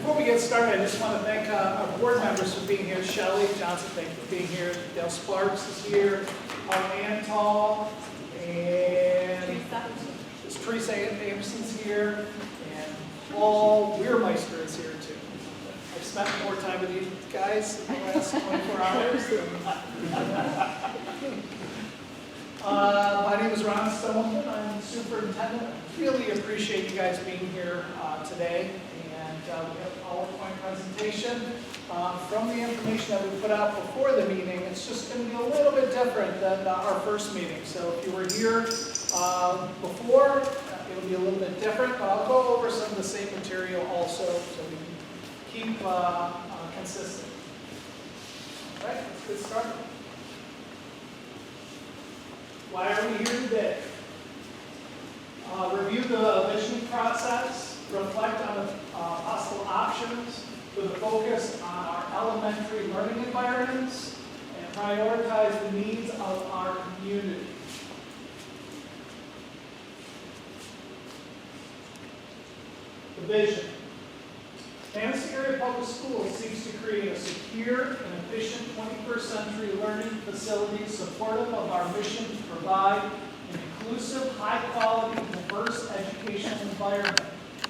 Before we get started, I just want to thank our board members for being here. Shelley Johnson, thank you for being here. Dale Sparks is here. Antal, and Teresa Anderson's here. And Paul Weirmeister is here too. I've spent more time with you guys in the last 24 hours. My name is Ron Stoneman. I'm the superintendent. I really appreciate you guys being here today. We have a PowerPoint presentation from the information that we put out before the meeting. It's just going to be a little bit different than our first meeting. So if you were here before, it'll be a little bit different, but I'll go over some of the same material also so we can keep consistent. All right, let's get started. Why are we here today? Review the visioning process, reflect on the possible options with a focus on our elementary learning environments, and prioritize the needs of our community. The vision. Manistee Area Public Schools seeks to create a secure and efficient 21st century learning facility supportive of our mission to provide an inclusive, high-quality, diverse educational environment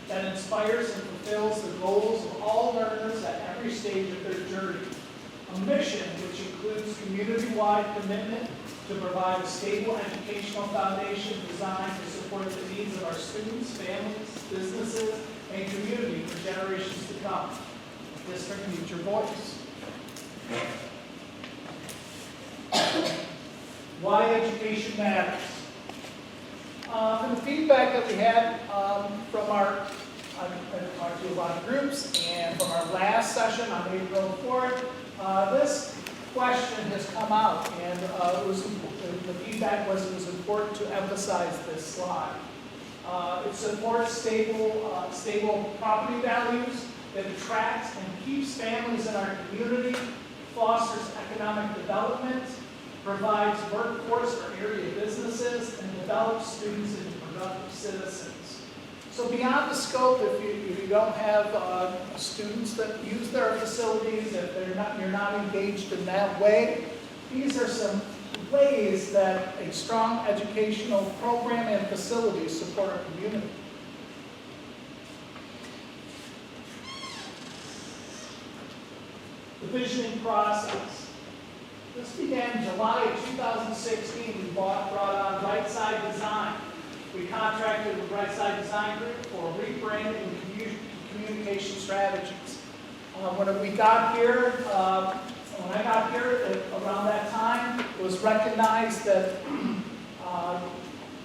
that inspires and fulfills the goals of all learners at every stage of their journey. A mission which includes community-wide commitment to provide a stable educational foundation designed to support the needs of our students, families, businesses, and community for generations to come. District needs your voice. Why education matters. From the feedback that we had from our, I've talked to a lot of groups, and from our last session on April 4th, this question has come out, and the feedback was it was important to emphasize this slide. It supports stable property values, it attracts and keeps families in our community, fosters economic development, provides workforce for area businesses, and develops students into productive citizens. So beyond the scope, if you don't have students that use their facilities, if you're not engaged in that way, these are some ways that a strong educational program and facilities support our community. The visioning process. This began July of 2016. We brought on Right Side Design. We contracted with Right Side Design Group for rebranding and communication strategies. When I got here around that time, it was recognized that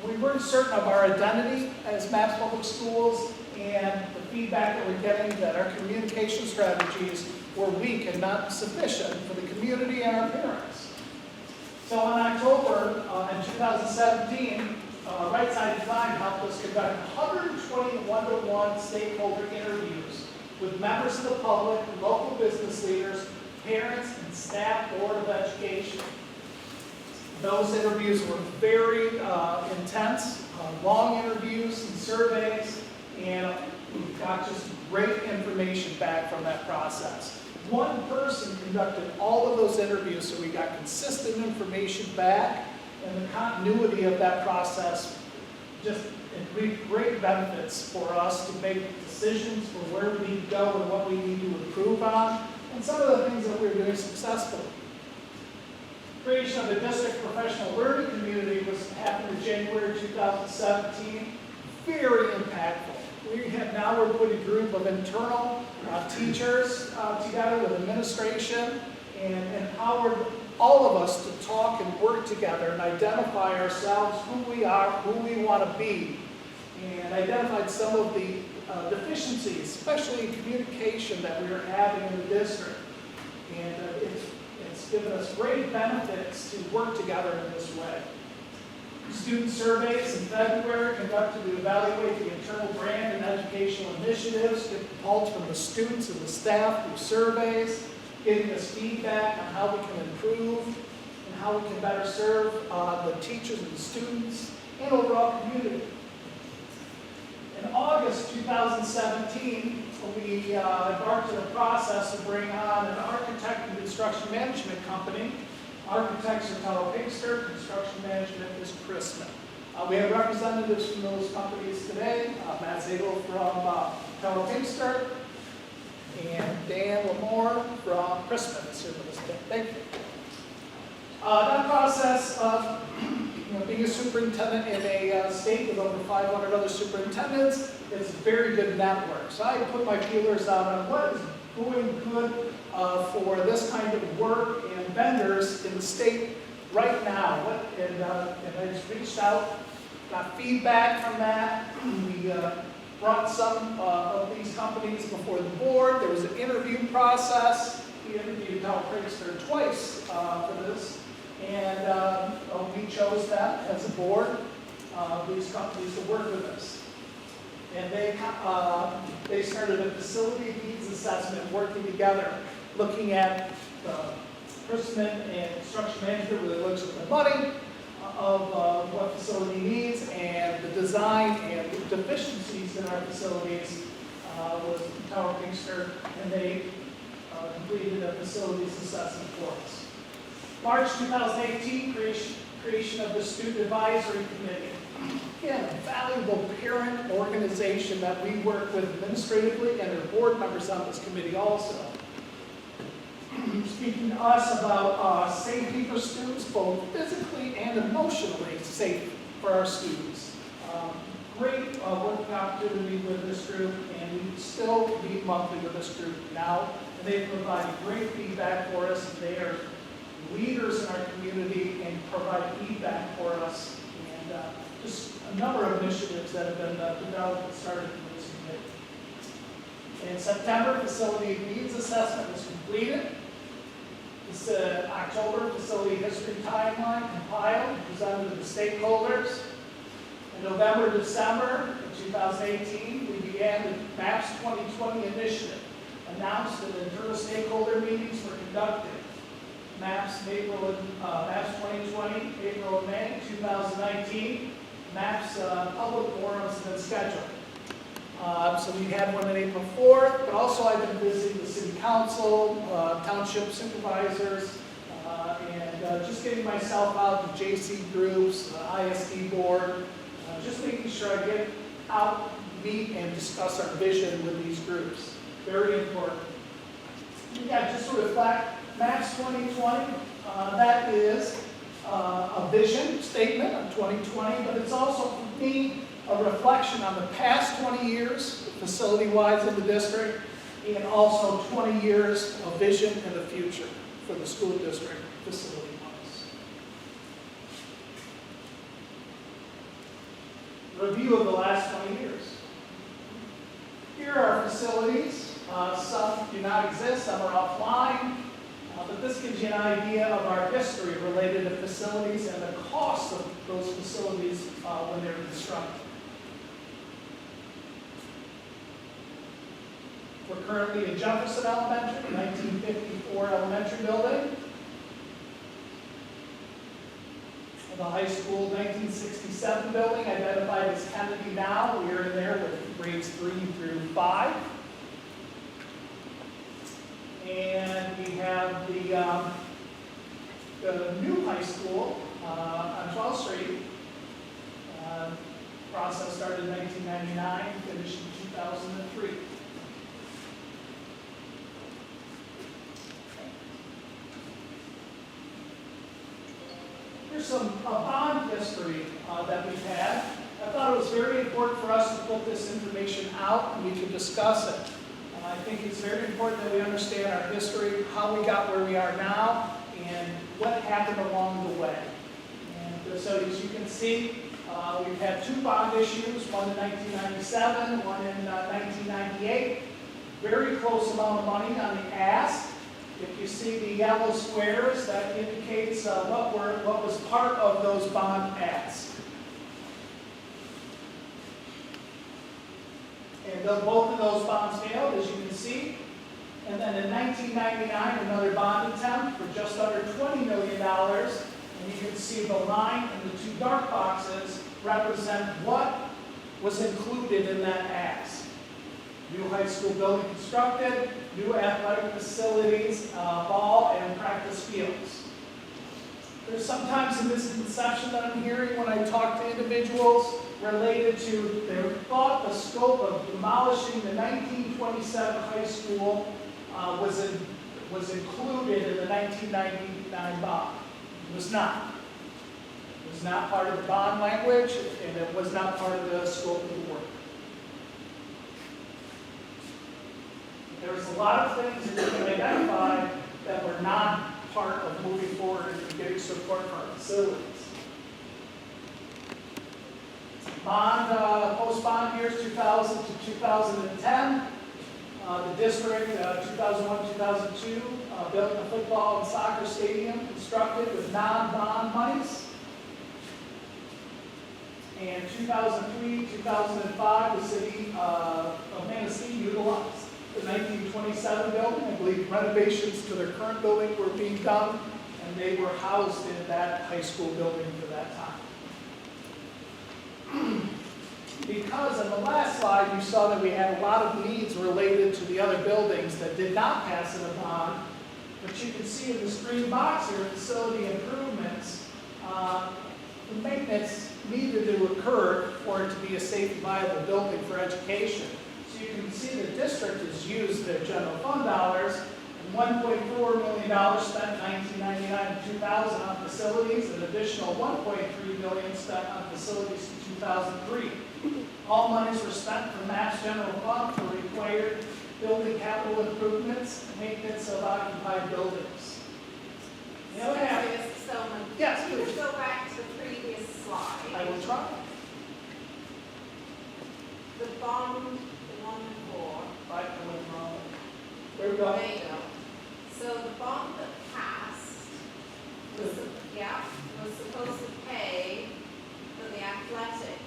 we weren't certain of our identity as MAPS Public Schools, and the feedback that we're getting that our communication strategies were weak and not sufficient for the community and our parents. So in October in 2017, Right Side Design helped us conduct 120 one-to-one stakeholder interviews with members of the public, local business leaders, parents, and staff board of education. Those interviews were very intense, long interviews and surveys, and we got just great information back from that process. One person conducted all of those interviews, so we got consistent information back, and the continuity of that process just reaped great benefits for us to make decisions for where we need to go and what we need to improve on, and some of the things that we're doing successfully. Creation of the district professional learning community was happened in January 2017. Very impactful. We're putting a group of internal teachers together with administration and empowered all of us to talk and work together and identify ourselves, who we are, who we want to be, and identified some of the deficiencies, especially in communication, that we are having in the district. And it's given us great benefits to work together in this way. Student surveys in February conducted to evaluate the internal brand and educational initiatives, get pulse from the students and the staff through surveys, giving us feedback on how we can improve and how we can better serve the teachers and the students and overall community. In August 2017, we embarked on a process to bring on an architect and construction management company. Architects are Tello Pinkster, construction management is Chris Smith. We have representatives from those companies today. Matt Zagel from Tello Pinkster and Dan Lamore from Chris Smith is here with us today. Thank you. That process of being a superintendent in a state with over 500 other superintendents, it's a very good network. So I put my feelers out on what is going good for this kind of work and vendors in the state right now. And I just reached out, got feedback from that. We brought some of these companies before the board. There was an interview process. We interviewed Tello Pinkster twice for this. And we chose them as a board, these companies to work with us. And they started a facility needs assessment, working together, looking at Chris Smith and construction management, where they looks at the money of what facility needs, and the design and the deficiencies in our facilities was Tello Pinkster, and they completed a facilities assessment for us. March 2018, creation of the Student Advisory Committee. Again, a valuable parent organization that we work with administratively, and there are board members on this committee also. Speaking to us about safety for students, both physically and emotionally safe for our students. Great working opportunity with this group, and we still meet monthly with this group now, and they provide great feedback for us. They are leaders in our community and provide feedback for us, and just a number of initiatives that have been developed and started in this committee. In September, facility needs assessment was completed. This October, facility history timeline compiled and presented to the stakeholders. In November, December of 2018, we began the MAPS2020 initiative, announced that internal stakeholder meetings were conducted. MAPS 2020, April and May 2019. MAPS public forums have been scheduled. So we had one on April 4th, but also I've been visiting the city council, township supervisors, and just getting myself out to JC groups, ISD board, just making sure I get out, meet, and discuss our vision with these groups. Very important. Yeah, just to reflect, MAPS 2020, that is a vision statement of 2020, but it's also, for me, a reflection on the past 20 years, facility-wise in the district, and also 20 years of vision in the future for the school district facility-wise. Review of the last 20 years. Here are our facilities. Some do not exist, some are offline. But this gives you an idea of our history related to facilities and the cost of those facilities when they're constructed. We're currently in Jefferson Elementary, 1954 elementary building. The high school 1967 building, identified as Kennedy now. We are in there with grades 3 through 5. And we have the new high school on 12th Street. Process started in 1999, finished in 2003. Here's some bond history that we've had. I thought it was very important for us to put this information out and we could discuss it. I think it's very important that we understand our history, how we got where we are now, and what happened along the way. And so as you can see, we've had 2 bond issues, one in 1997, one in 1998. Very close amount of money on the ask. If you see the yellow squares, that indicates what was part of those bond asks. And both of those bonds failed, as you can see. And then in 1999, another bond attempt for just under $20 million. And you can see the line and the 2 dark boxes represent what was included in that ask. New high school building constructed, new athletic facilities, ball and practice fields. There's sometimes a misconception that I'm hearing when I talk to individuals related to their thought the scope of demolishing the 1927 high school was included in the 1999 bond. It was not. It was not part of the bond language, and it was not part of the scope of the work. There's a lot of things that you can identify that were not part of moving forward and getting support for our facilities. Post-bond years 2000 to 2010. The district, 2001-2002, built a football and soccer stadium constructed with non-bond monies. And 2003-2005, the city of Manistee utilized the 1927 building. I believe renovations to their current building were being done, and they were housed in that high school building for that time. Because on the last slide, you saw that we had a lot of needs related to the other buildings that did not pass in a bond. But you can see in this green box here, facility improvements, the maintenance needed to occur for it to be a safe and viable building for education. So you can see the district has used their general fund dollars, and $1.4 million spent in 1999 and 2000 on facilities, an additional $1.3 million spent on facilities in 2003. All monies were spent from MAPS general fund for required building capital improvements and maintenance of occupied buildings. The other half, Mr. Stillman, yes, you please. could go back to the previous slide. I will try. The bond, the one before. Right, I went wrong. There we go. There you go. So the bond that passed was, was supposed to pay for the athletic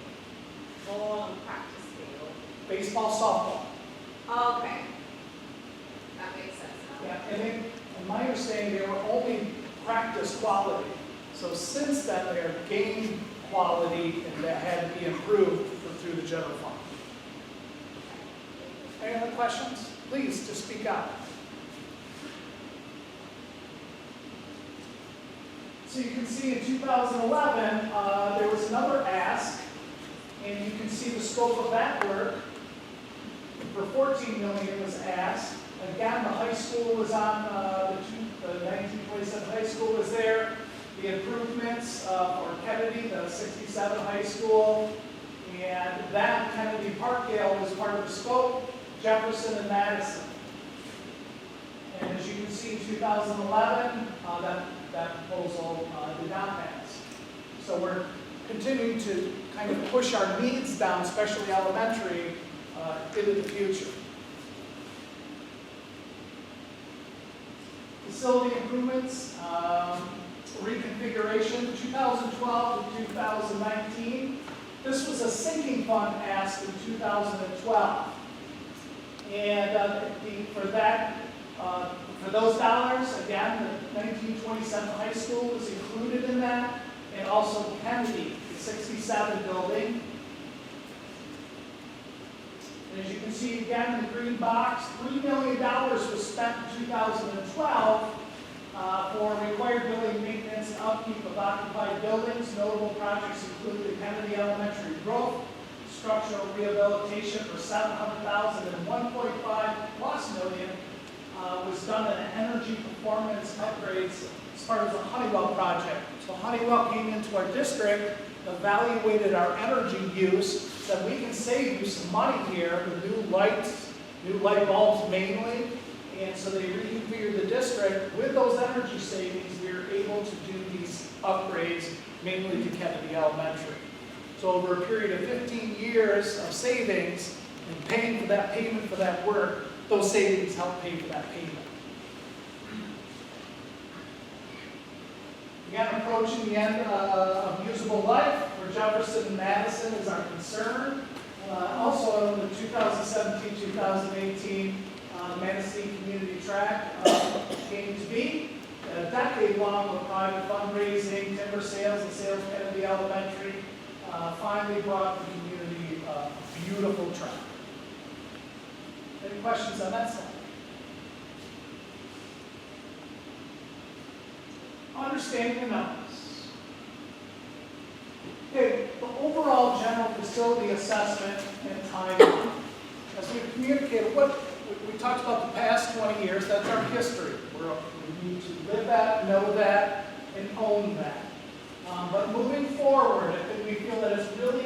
ball and practice field. Baseball, softball. Okay. That makes sense. Yeah, and then, in my understanding, they were only practice quality. So since then, they are gained quality and that had to be improved through the general fund. Any other questions? Please, to speak out. So you can see in 2011, there was another ask, and you can see the scope of that work. For $14 million was asked. Again, the high school was on, the 1927 high school was there. The improvements for Kennedy, the 67 high school, and that Kennedy Parkdale was part of the scope, Jefferson and Madison. And as you can see, in 2011, that proposal did not pass. So we're continuing to kind of push our needs down, especially elementary, into the future. Facility improvements, reconfiguration, 2012 to 2019. This was a sinking fund asked in 2012. And for those dollars, again, the 1927 high school was included in that, and also Kennedy, the 67 building. And as you can see again in the green box, $3 million was spent in 2012 for required building maintenance and upkeep of occupied buildings. Notable projects include the Kennedy Elementary growth, structural rehabilitation for $700,000, and $1.5+ million was done in energy performance upgrades as part of the Honeywell project. So Honeywell came into our district, evaluated our energy use, said we can save you some money here with new light bulbs mainly, and so they reconfigured the district. With those energy savings, we were able to do these upgrades mainly to Kennedy Elementary. So over a period of 15 years of savings and paying for that payment for that work, those savings help pay for that payment. Again, approaching the end of usable life for Jefferson and Madison is our concern. Also in the 2017-2018 Manistee Community Track came to be. A decade-long of private fundraising, timber sales, and sales of Kennedy Elementary finally brought the community a beautiful track. Any questions on that side? Understanding the numbers. Okay, the overall general facility assessment and timeline. As we've communicated, we talked about the past 20 years, that's our history. We need to live that, know that, and own that. But moving forward, I think we feel that it's really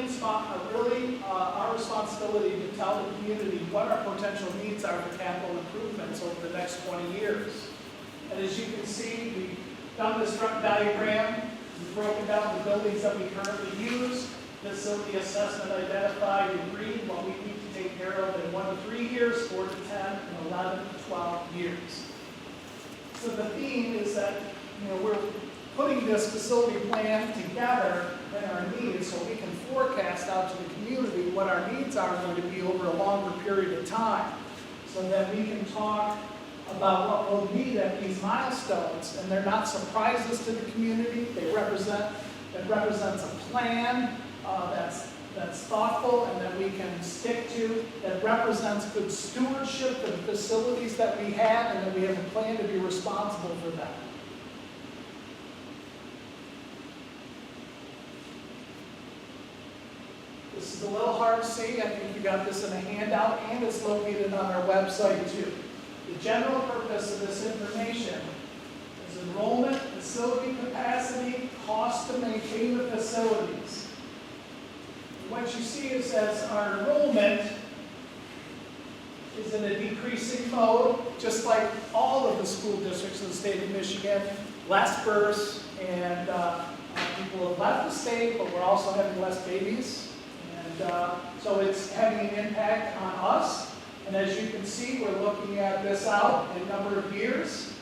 our responsibility to tell the community what our potential needs are for capital improvements over the next 20 years. And as you can see, we've done this diagram. We've broken down the buildings that we currently use. Facility assessment identified in green what we need to take care of in 1 to 3 years, 4 to 10, and 11 to 12 years. So the theme is that we're putting this facility plan together and our needs so we can forecast out to the community what our needs are going to be over a longer period of time, so that we can talk about what we'll need at these milestones, and they're not surprises to the community. It represents a plan that's thoughtful and that we can stick to, that represents good stewardship for the facilities that we have, and that we have a plan to be responsible for that. This is a little hard to see. I think you got this in a handout, and it's located on our website too. The general purpose of this information is enrollment, facility capacity, cost to maintain the facilities. And what you see is as our enrollment is in a decreasing mode, just like all of the school districts in the state of Michigan, less births, and people have left the state, but we're also having less babies. So it's having an impact on us. And as you can see, we're looking at this out in a number of years.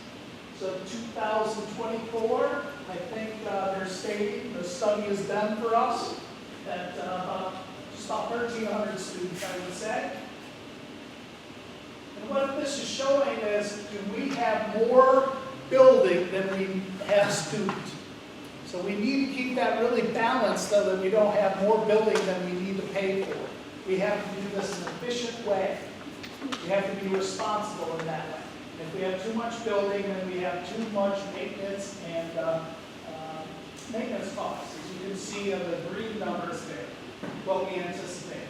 So 2024, I think they're stating, the study has done for us, that just about 1,300 students, I would say. And what this is showing is, do we have more building than we have students? So we need to keep that really balanced so that we don't have more building than we need to pay for. We have to do this in an efficient way. We have to be responsible in that way. If we have too much building, then we have too much maintenance and maintenance costs. As you can see on the green numbers there, what we anticipate.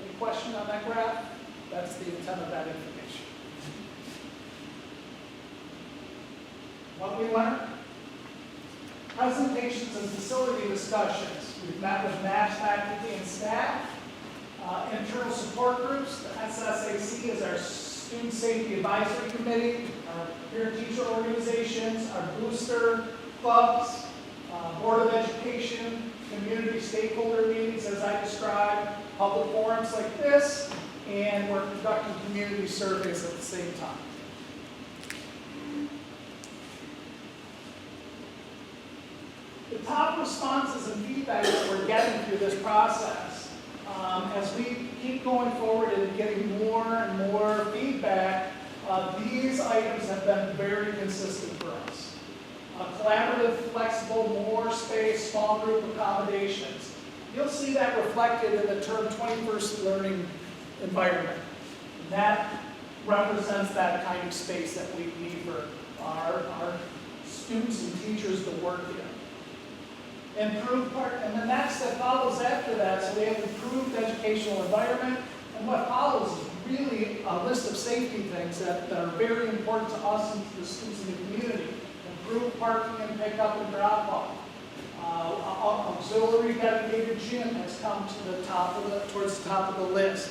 Any question on that graph? That's the intent of that information. What we learned? Presentations and facility discussions. We've met with MAPS faculty and staff, internal support groups. The SSAC is our Student Safety Advisory Committee, our parent-teacher organizations, our booster clubs, Board of Education, community stakeholder meetings, as I described, public forums like this, and we're conducting community surveys at the same time. The top responses and feedback that we're getting through this process, as we keep going forward and getting more and more feedback, these items have been very consistent for us. Collaborative, flexible, more space, small group accommodations. You'll see that reflected in the term 21st learning environment. And that represents that kind of space that we need for our students and teachers to work in. Improved part, and the next that follows after that, so we have improved educational environment, and what follows is really a list of safety things that are very important to us and to the students in the community. Improved parking and pickup and drop-off. Auxiliary dedicated gym has come to the top of towards the top of the list.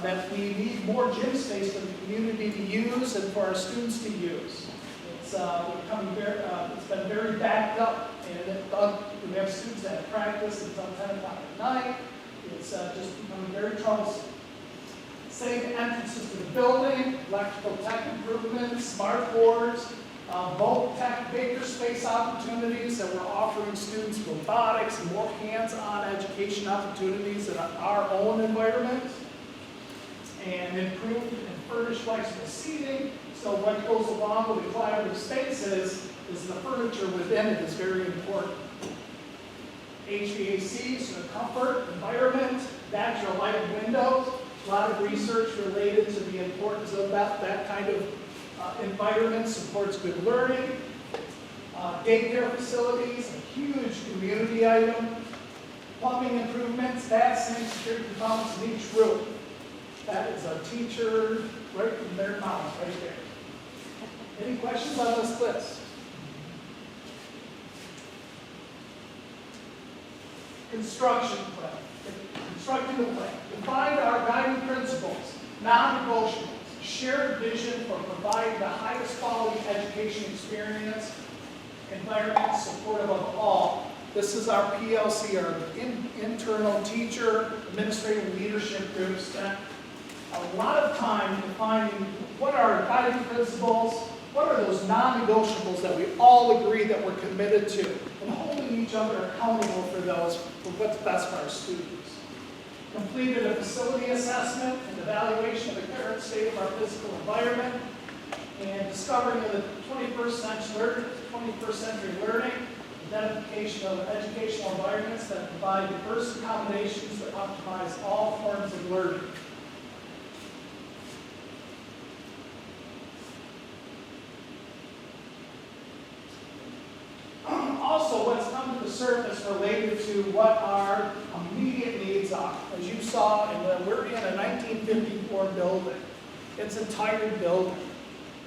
That we need more gym space for the community to use and for our students to use. It's been very backed up, and we have students that have practice until 10 o'clock at night. It's just becoming very troublesome. Safe entrances to the building, electrical tech improvements, smart boards, bulk tech makerspace opportunities that we're offering students, robotics, more hands-on education opportunities in our own environment, and improved and furnished flexible seating. So what goes along with the collaborative spaces is the furniture within it is very important. HVAC, so comfort, environment, natural light windows. A lot of research related to the importance of that kind of environment supports good learning. Daycare facilities, a huge community item. Plumbing improvements, bath, sink, security components in each room. That is a teacher right from their mouth, right there. Any questions on this list? Construction plan. Constructing the plan. Define our guiding principles, non-negotiables, shared vision for providing the highest quality education experience, environment supportive of all. This is our PLC, our internal teacher, administrative leadership group spent a lot of time defining what are our guiding principles, what are those non-negotiables that we all agree that we're committed to, and holding each other accountable for those, for what's best for our students. Completed a facility assessment and evaluation of the current state of our physical environment, and discovering of the 21st century learning, identification of educational environments that provide diverse accommodations that optimize all forms of learning. Also, what's come to the surface related to what our immediate needs are. As you saw, we're in a 1954 building. It's a tired building.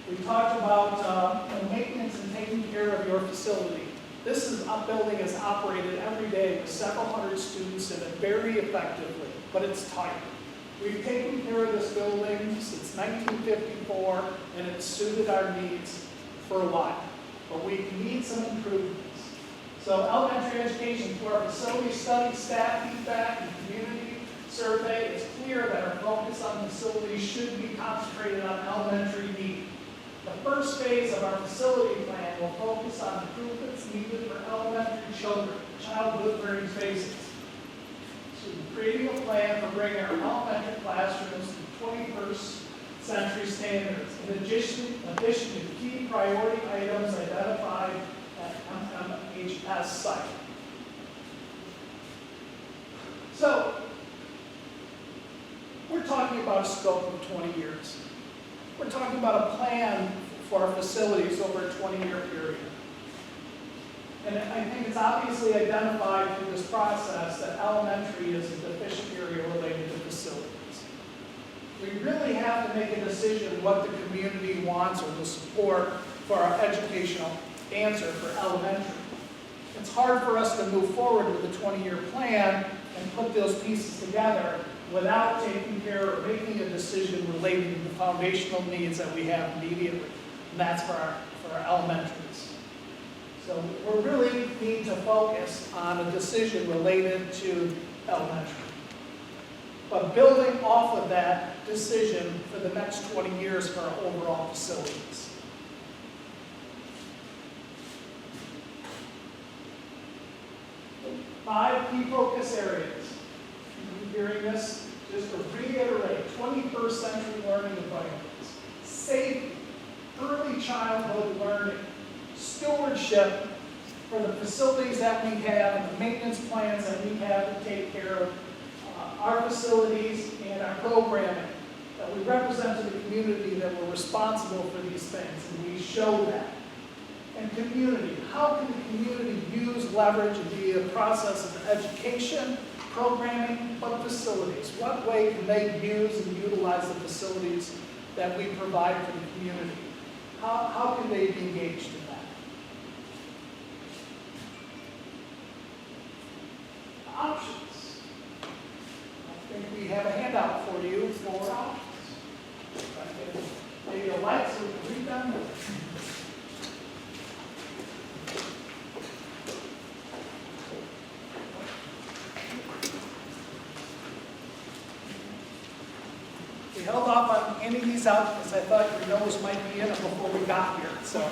We talked about maintenance and taking care of your facility. This building is operated every day with several hundred students in it very effectively, but it's tired. We've taken care of this building since 1954, and it's suited our needs for a while, but we need some improvements. So elementary education, through our facility study, staff feedback, and community survey, it's clear that our focus on facilities should be concentrated on elementary need. The first phase of our facility plan will focus on improvements needed for elementary children, childhood learning spaces. So we're creating a plan for bringing our elementary classrooms to 21st century standards, in addition to key priority items identified at MHS site. So, we're talking about a scope of 20 years. We're talking about a plan for our facilities over a 20-year period. And I think it's obviously identified through this process that elementary is a deficient area related to facilities. We really have to make a decision what the community wants or the support for our educational answer for elementary. It's hard for us to move forward with a 20-year plan and put those pieces together without taking care or making a decision relating to the foundational needs that we have immediately. And that's for our elementaries. So we really need to focus on a decision related to elementary. But building off of that decision for the next 20 years for our overall facilities. Five key focus areas. Hearing this, just to reiterate, 21st century learning environments, safety, early childhood learning, stewardship for the facilities that we have and the maintenance plans that we have to take care of our facilities and our programming, that we represent to the community that we're responsible for these things, and we show that. And community, how can the community use, leverage, and be a process of education, programming, but facilities? What way can they use and utilize the facilities that we provide for the community? How can they be engaged in that? Options. I think we have a handout for you for options. Maybe a light so we can read them. We held off on handing these out because I thought your nose might be in it before we got here. So.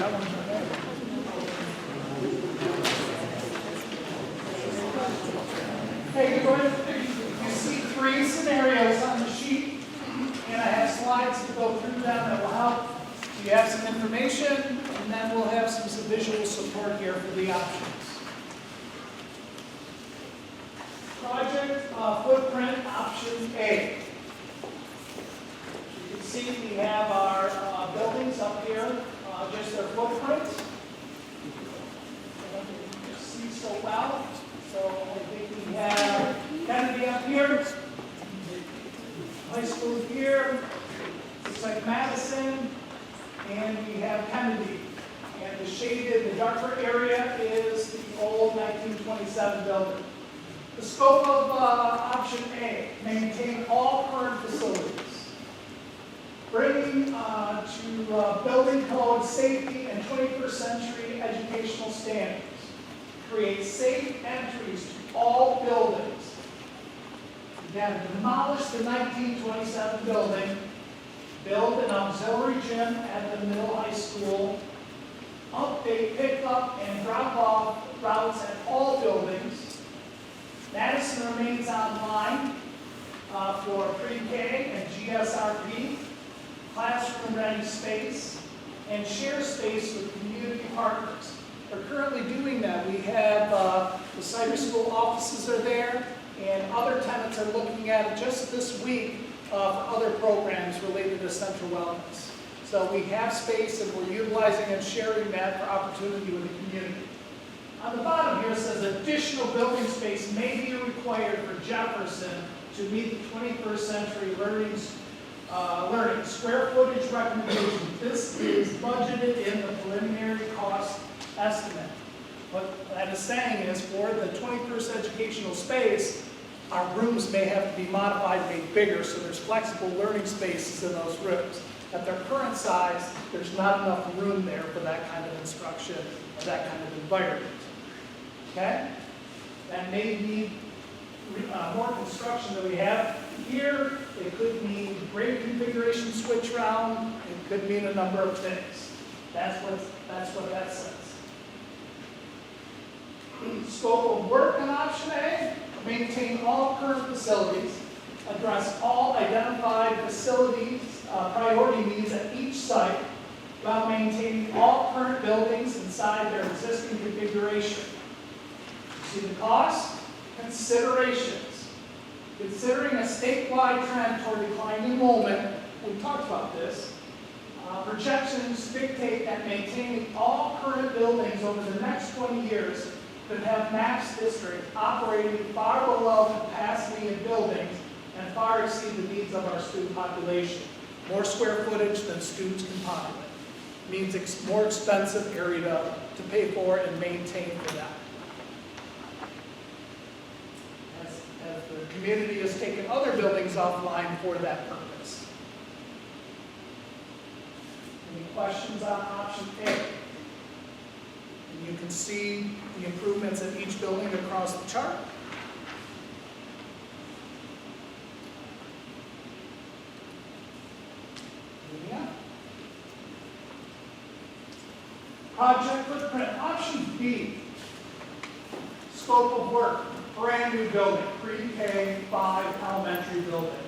that one's okay. Okay, go ahead. You see three scenarios on the sheet, and I have slides to go through them that will help. You have some information, and then we'll have some visual support here for the options. Project footprint option A. You can see we have our buildings up here, just their footprint. I don't think you can see so well. So I think we have Kennedy up here, high school here, looks like Madison, and we have Kennedy. And the shaded, the darker area is the old 1927 building. The scope of option A, maintain all current facilities. Bringing to building code safety and 21st century educational standards. Create safe entries to all buildings. Again, demolish the 1927 building. Build an auxiliary gym at the middle high school. Update, pick up, and drop off routes at all buildings. Madison remains online for pre-K and GSRP, classroom-ready space, and share space with community partners. We're currently doing that. We have the cyber school offices are there, and other tenants are looking at it just this week for other programs related to central wellness. So we have space, and we're utilizing and sharing that for opportunity with the community. On the bottom here it says additional building space may be required for Jefferson to meet the 21st century learning square footage recommendation. This is budgeted in the preliminary cost estimate. What that is saying is for the 21st educational space, our rooms may have to be modified, made bigger, so there's flexible learning spaces in those rooms. At their current size, there's not enough room there for that kind of instruction or that kind of environment. Okay? That may need more construction than we have here. It could mean grade configuration switch round. It could mean a number of things. That's what that says. Scope of work on option A, maintain all current facilities, address all identified facilities, priority needs at each site, while maintaining all current buildings inside their existing configuration. See the cost? Considerations. Considering a statewide trend toward declining enrollment, we talked about this, projections dictate that maintaining all current buildings over the next 20 years could have MAPS districts operating far below capacity in buildings and far exceed the needs of our student population. More square footage than students can populate. Means more expensive area to pay for and maintain for that. As the community has taken other buildings offline for that purpose. Any questions on option A? And you can see the improvements in each building across the chart. Yeah. Project footprint. Option B. Scope of work. Brand new building. Pre-K 5 elementary building.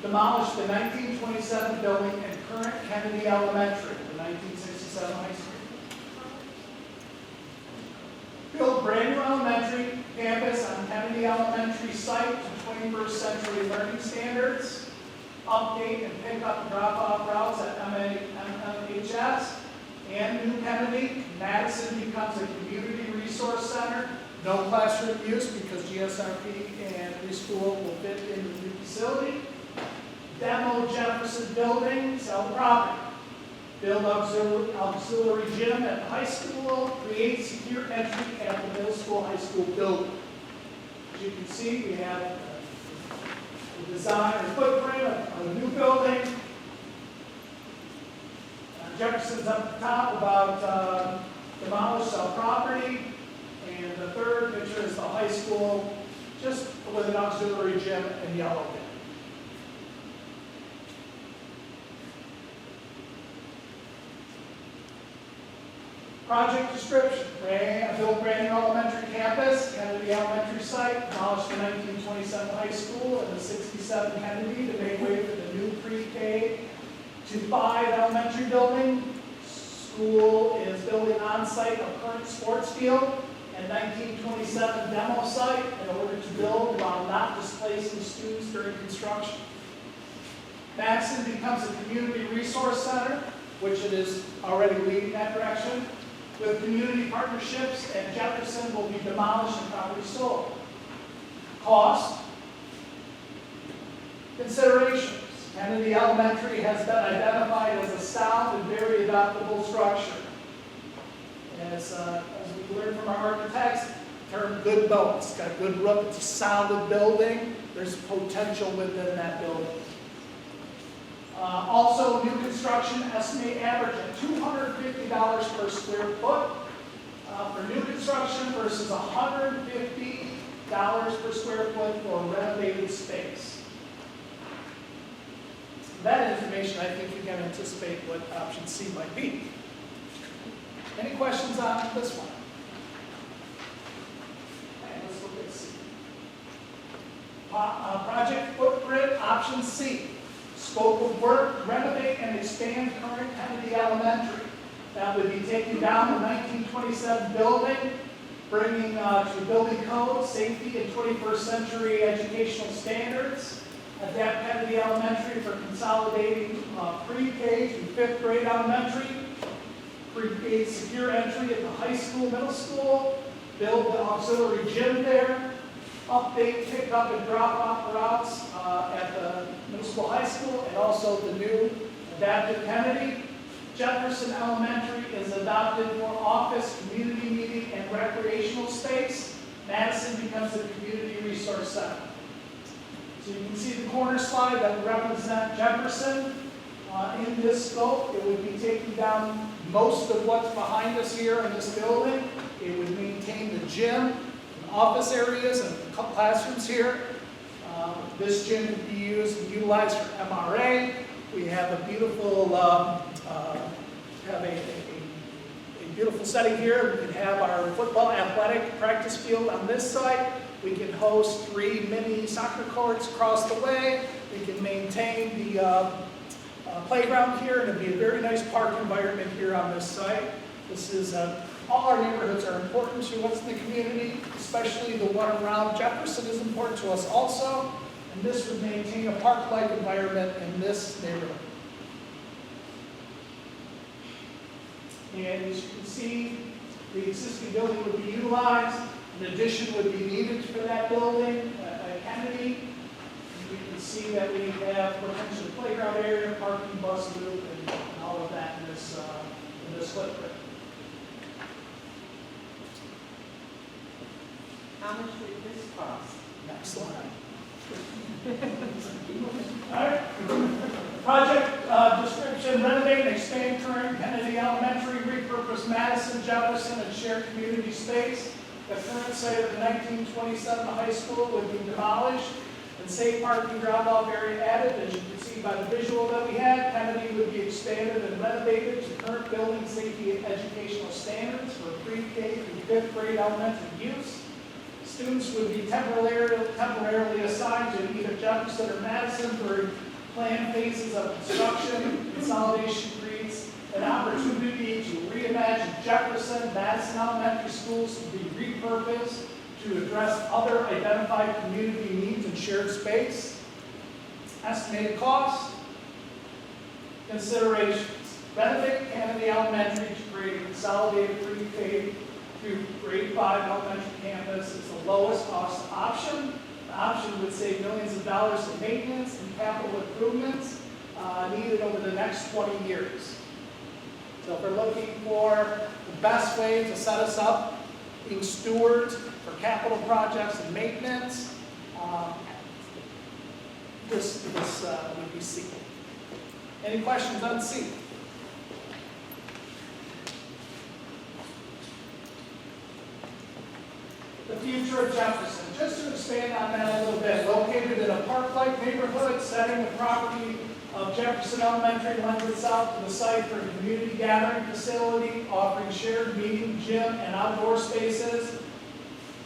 Demolish the 1927 building and current Kennedy Elementary, the 1967 high school. Build brand new elementary campus on Kennedy Elementary site to 21st century learning standards. Update and pick up and drop off routes at MHS. And New Kennedy, Madison becomes a community resource center. No classroom use because GSRP and preschool will fit into the new facility. Demo Jefferson building, sell the property. Build auxiliary gym at the high school. Create secure entry at the middle school, high school building. As you can see, we have the design and footprint of a new building. Jefferson's up the top about demolish, sell property. And the third picture is the high school, just with an auxiliary gym in yellow. Project description, build brand new elementary campus, Kennedy Elementary site, demolished the 1927 high school and the 67 Kennedy to make way for the new pre-K to 5 elementary building. School is building on-site a current sports field and 1927 demo site in order to build while not displacing students during construction. Madison becomes a community resource center, which it is already leading that direction, with community partnerships, and Jefferson will be demolished and property sold. Cost. Considerations. Kennedy Elementary has been identified as a sound and very adaptable structure. As we learned from our architects, the term good bones. It's got a good roof, it's a solid building. There's potential within that building. Also, new construction estimate average at $250 per square foot for new construction versus $150 per square foot for renovated space. That information, I think you can anticipate what option C might be. Any questions on this one? Okay, let's look at C. Project footprint, option C. Scope of work, renovate and expand current Kennedy Elementary. That would be taking down the 1927 building, bringing to building code, safety, and 21st century educational standards. Adapt Kennedy Elementary for consolidating pre-K to 5th grade elementary, create secure entry at the high school, middle school, build the auxiliary gym there, update pick-up and drop-off routes at the middle school, high school, and also the new adapted Kennedy. Jefferson Elementary is adopted for office, community meeting, and recreational space. Madison becomes a community resource center. So you can see the corner slide that would represent Jefferson. In this scope, it would be taking down most of what's behind us here in this building. It would maintain the gym, office areas, and classrooms here. This gym could be used and utilized for MRA. We have a beautiful, beautiful setting here. We can have our football athletic practice field on this side. We can host 3 mini soccer courts across the way. We can maintain the playground here, and it'd be a very nice park environment here on this site. This is all our neighborhoods are important to us in the community, especially the one around Jefferson is important to us also, and this would maintain a park-like environment in this neighborhood. And as you can see, the existing building would be utilized. An addition would be needed for that building at Kennedy. You can see that we have potential playground area, parking, bus loop, and all of that in this footprint. How much would this cost? Next slide. All right. Project description, renovate and expand current Kennedy Elementary, repurpose Madison, Jefferson, and shared community space. The current site of the 1927 high school would be demolished and safe parking drop-off area added. As you can see by the visual that we had, Kennedy would be expanded and renovated to current building safety and educational standards for pre-K through 5th grade elementary use. Students would be temporarily assigned to either Jefferson or Madison for planned phases of construction. Consolidation creates an opportunity to reimagine Jefferson, Madison elementary schools to be repurposed to address other identified community needs and shared space. Estimated cost. Considerations. Renovate Kennedy Elementary to create a consolidated pre-K through grade 5 elementary campus is the lowest cost option. The option would save millions of dollars in maintenance and capital improvements needed over the next 20 years. So if we're looking for the best way to set us up, being stewards for capital projects and maintenance, this would be C. Any questions on C? The future of Jefferson. Just to expand on that a little bit, located in a park-like neighborhood, setting the property of Jefferson Elementary lends itself to the site for a community gathering facility, offering shared meeting, gym, and outdoor spaces.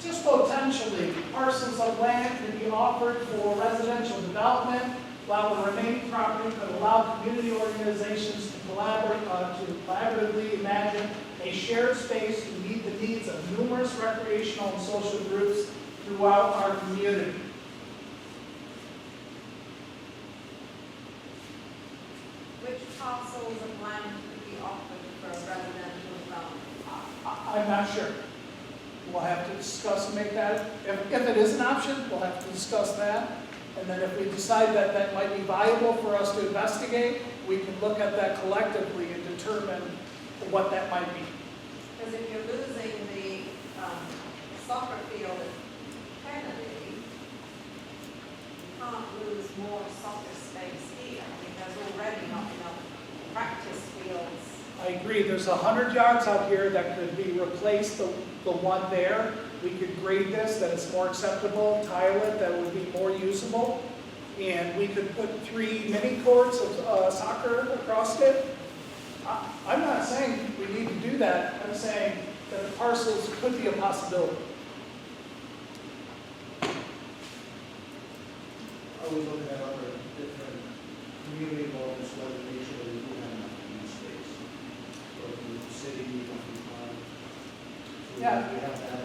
Just potentially, parcels of land can be offered for residential development, while the remaining property could allow community organizations to collaboratively imagine a shared space to meet the needs of numerous recreational and social groups throughout our community. Which parcels of land could be offered for residential development? I'm not sure. We'll have to discuss and make that, if it is an option, we'll have to discuss that. And then if we decide that that might be viable for us to investigate, we can look at that collectively and determine what that might be. Because if you're losing the soccer field at Kennedy, you can't lose more soccer space here. I mean, there's already not enough practice fields. I agree, there's 100 yards out here that could be replaced, the one there. We could grade this, that it's more acceptable, tile it, that would be more usable. And we could put 3 mini courts of soccer across it. I'm not saying we need to do that. I'm saying that the parcels could be a possibility. I was looking at other different community involvements, whether to make sure that we do have enough green space. So the city, Yeah. we have that.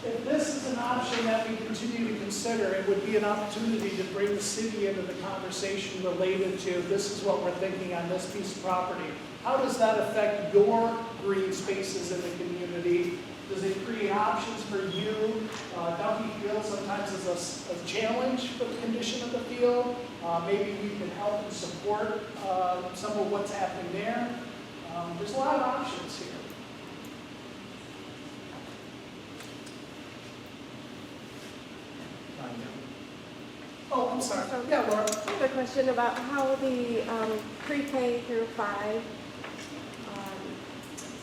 If this is an option that we continue to consider, it would be an opportunity to bring the city into the conversation related to this is what we're thinking on this piece of property. How does that affect your green spaces in the community? Does it create options for you? Dumpy Field sometimes is a challenge for the condition of the field. Maybe we can help and support some of what's happening there. There's a lot of options here. Oh, I'm sorry. Yeah, Laura. I have a question about how the pre-K through 5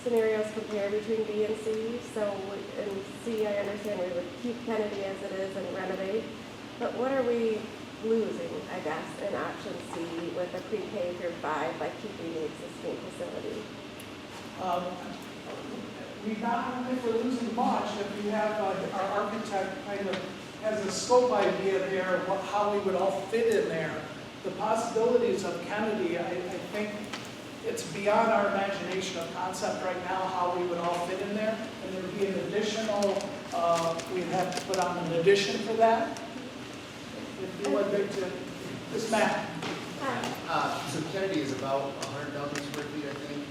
scenarios compare between B and C. So in C, I understand we would keep Kennedy as it is and renovate. But what are we losing, I guess, in option C with the pre-K through 5 by keeping the existing facility? We not think we're losing much if you have our architect kind of has a scope idea there of how we would all fit in there. The possibilities of Kennedy, I think it's beyond our imagination of concept right now how we would all fit in there. And there would be an additional, we'd have to put on an addition for that. If you would like to, this map. So Kennedy is about 100,000 square feet, I think.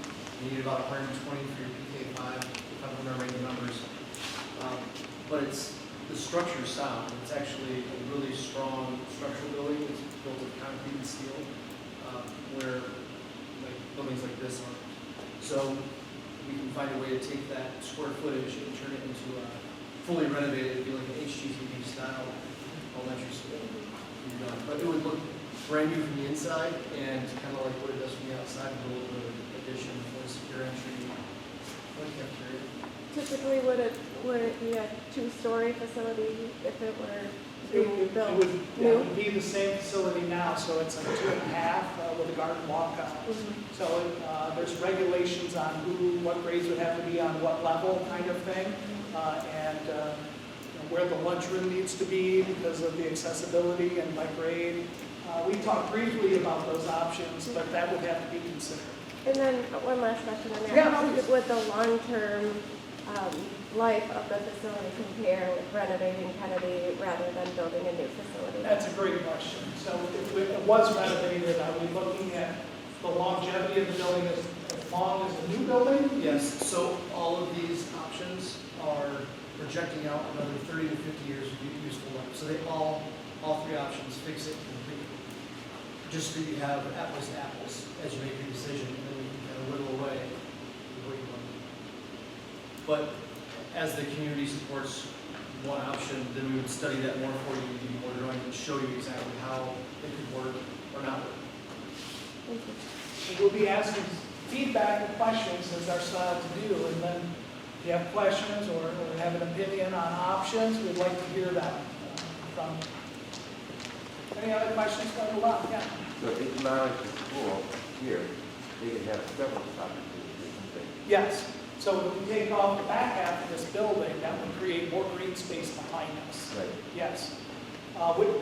You need about 120 for your PK5, if I'm remembering the numbers. But the structure is sound. It's actually a really strong structural building. It's built with concrete and steel, where like buildings like this are. So we can find a way to take that square footage and turn it into a fully renovated, be like an HGTV style elementary school. But it would look brand new from the inside and kind of like what it does from the outside, with a little bit of addition for secure entry. Like cafeteria. Typically, would it be a 2-story facility if it were It being would, built it new? would be the same facility now, so it's like 2.5 with a garden walkout. So there's regulations on what grades would have to be on what level kind of thing, and where the lunchroom needs to be because of the accessibility and by grade. We talked briefly about those options, but that would have to be considered. And then one last question on there. Yeah, How please. would the long-term life of the facility compare with renovating Kennedy rather than building a new facility? That's a great question. So if it was renovated, are we looking at the longevity of the building as long as the new building? Yes, so all of these options are projecting out another 30 to 50 years of useful life. So they all 3 options fix it completely. Just so you have apples to apples as you make your decision, and then you can kind of whittle away what you want. But as the community supports one option, then we would study that more for you, give you more drawings, and show you exactly how it could work or not work. Thank you. And we'll be asking feedback and questions as our style to do, and then if you have questions or have an opinion on options, we'd like to hear that from you. Any other questions? We'll move on. Yeah. So it's not like the school here, they can have several soccer fields, isn't it? Yes. So if we take off the back half of this building, that would create more green space behind us. Right. Yes.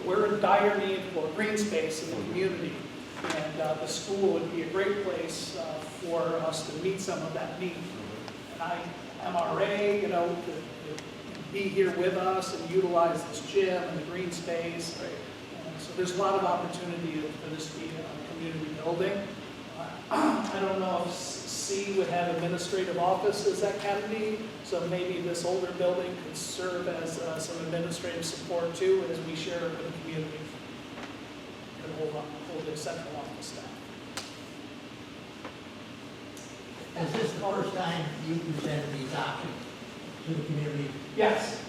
We're in dire need for green space in the community, and the school would be a great place for us to meet some of that need. And MRA, to be here with us and utilize this gym and the green space. Right. And so there's a lot of opportunity for this to be a community building. I don't know if C would have administrative offices at Kennedy, so maybe this older building could serve as some administrative support too, as we share it with the community. Could hold a central office staff. Is this the first time you presented these options to the community? Yes.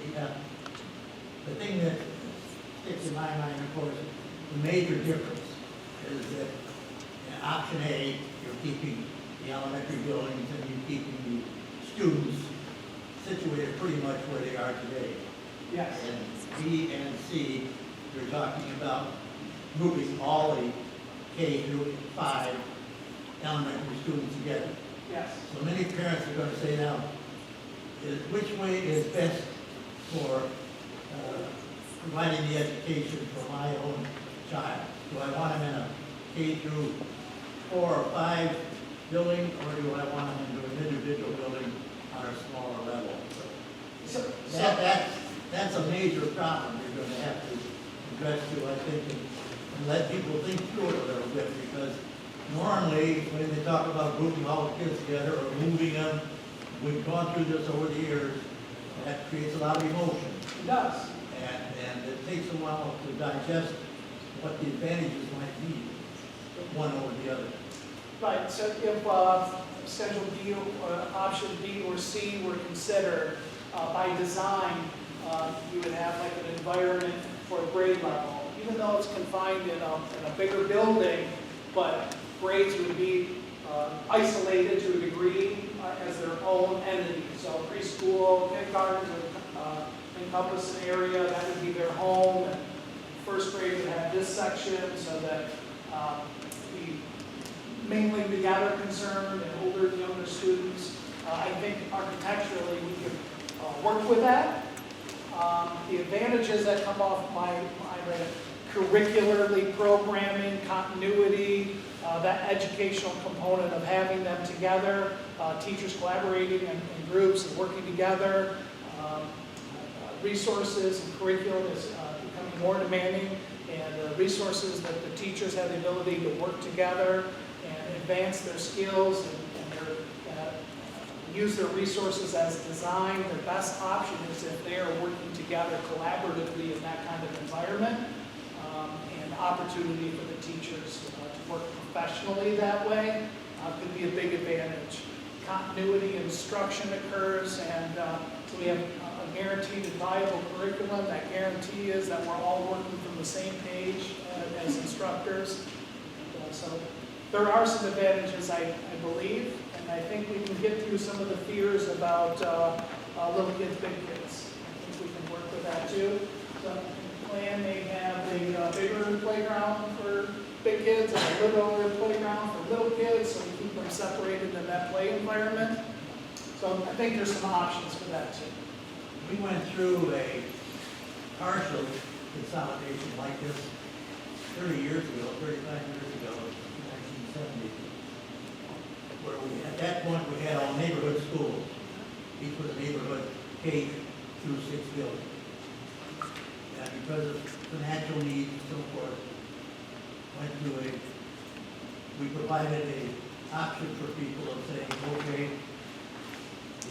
Okay, the thing that sticks in my mind, of course, the major difference is that in option A, you're keeping the elementary buildings and you're keeping the students situated pretty much where they are today. Yes. And B and C, you're talking about moving all the K through 5 elementary students together. Yes. So many parents are going to say now, which way is best for providing the education for my own child? Do I want them in a K through 4 or 5 building, or do I want them into an individual building on a smaller level? So, That's a major problem you're going to have to address to, I think, and let people think through it a little bit, because normally, when they talk about grouping all the kids together or moving them, we've gone through this over the years, that creates a lot of emotion. it does. And it takes a while to digest what the advantages might be, one over the other. Right, so if Schedule D, option B or C were considered, by design, you would have like an environment for a grade level, even though it's confined in a bigger building, but grades would be isolated to a degree as their own entity. So preschool, kindergarten would encompass an area, that would be their home, and first grade would have this section so that the mingling together concern and older and younger students. I think architecturally we could work with that. The advantages that come off my curricularly programming, continuity, that educational component of having them together, teachers collaborating in groups and working together, resources and curriculum is becoming more demanding, and resources that the teachers have the ability to work together and advance their skills and use their resources as designed. Their best option is if they are working together collaboratively in that kind of environment, and opportunity for the teachers to work professionally that way could be a big advantage. Continuity instruction occurs, and so we have a guaranteed and viable curriculum. That guarantee is that we're all working from the same page as instructors. So there are some advantages, I believe, and I think we can get through some of the fears about little kids, big kids. I think we can work with that too. So the plan may have a bigger playground for big kids and a littler playground for little kids, so we keep them separated in that play environment. So I think there's some options for that too. We went through a partial consolidation like this 30 years ago, 35 years ago, 1970, where at that point we had all neighborhood schools. Each was a neighborhood K through 6 building. And because of financial needs and so forth, we provided an option for people of saying, okay,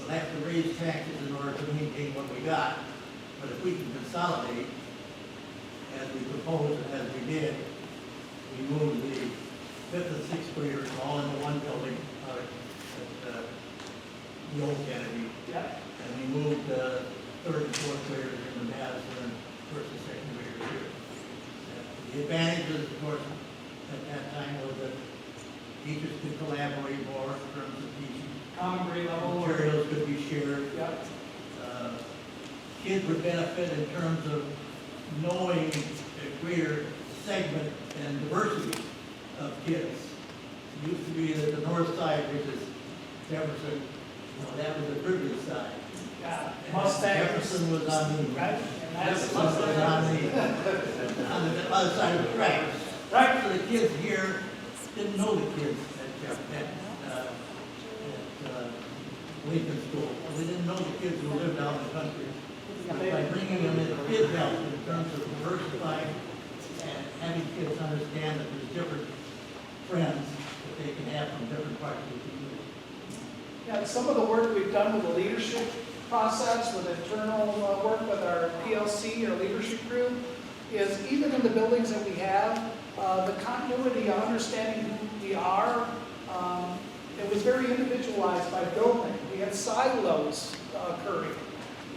we'll have to raise taxes in order to maintain what we got, but if we can consolidate, as we proposed and as we did, we moved the 5th and 6th graders all into one building at the old Kennedy, Yeah. and we moved 3rd and 4th graders into Madison and 1st and 2nd graders here. The advantages, of course, at that time was that teachers could collaborate more in terms of teaching. Common grade level. Materials could be shared. Yep. Kids would benefit in terms of knowing a greater segment and diversity of kids. It used to be that the north side, which is Jefferson, that was the privileged side. Yeah, And Mustangs. Jefferson was on the, Right? And that's Jefferson was on the other side of the tracks. Right. So the kids here didn't know the kids at Lincoln School. They didn't know the kids who lived out in the country. But by bringing them in, kids help in terms of diversifying and having kids understand that there's different friends that they can have from different parts of the community. Yeah, some of the work we've done with the leadership process, with internal work with our PLC, our leadership group, is even in the buildings that we have, the continuity of understanding who we are, it was very individualized by building. We had silos occurring,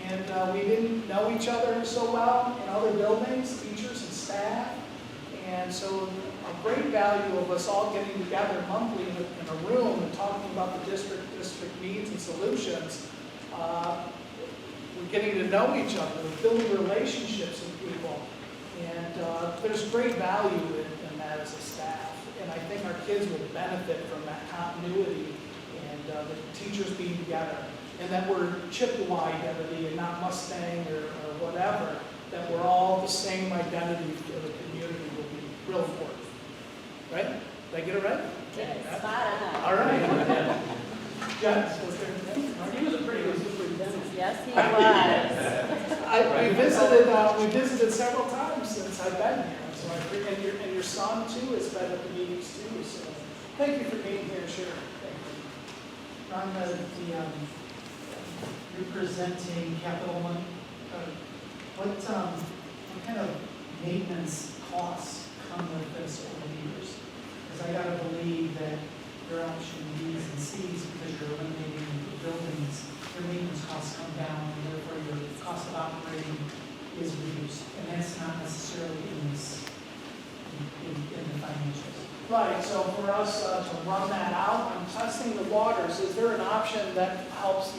and we didn't know each other so well in other buildings, teachers and staff, and so a great value of us all getting together monthly in a room and talking about the district needs and solutions. We're getting to know each other, we're building relationships with people, and there's great value in that as a staff. And I think our kids will benefit from that continuity and the teachers being together, and that we're Chippewa identity and not Mustang or whatever, that we're all the same identity of the community will be real important. Right? Did I get it right? Yes. All right. Jess, was there? He was a pretty good superintendent. Yes, he was. We visited several times since I've been here. So and your son too has been at the meetings too. So thank you for being here. Sure. Thank you. Ron, you're presenting capital money. What kind of maintenance costs come with this over the years? Because I gotta believe that your option Bs and Cs, because you're eliminating the buildings, your maintenance costs come down, and therefore your cost of operating is reduced. And that's not necessarily in this, in the financials. Right. So for us to run that out, I'm testing the waters. Is there an option that helps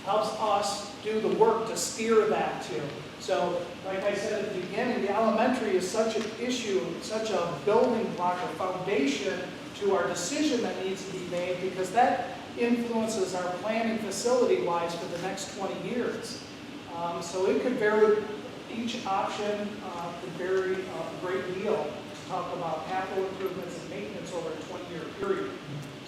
us do the work to steer that to? So, like I said at the beginning, the elementary is such an issue, such a building block or foundation to our decision that needs to be made, because that influences our planning facility-wise for the next 20 years. So it could vary, each option could vary a great deal to talk about capital improvements and maintenance over a 20-year period.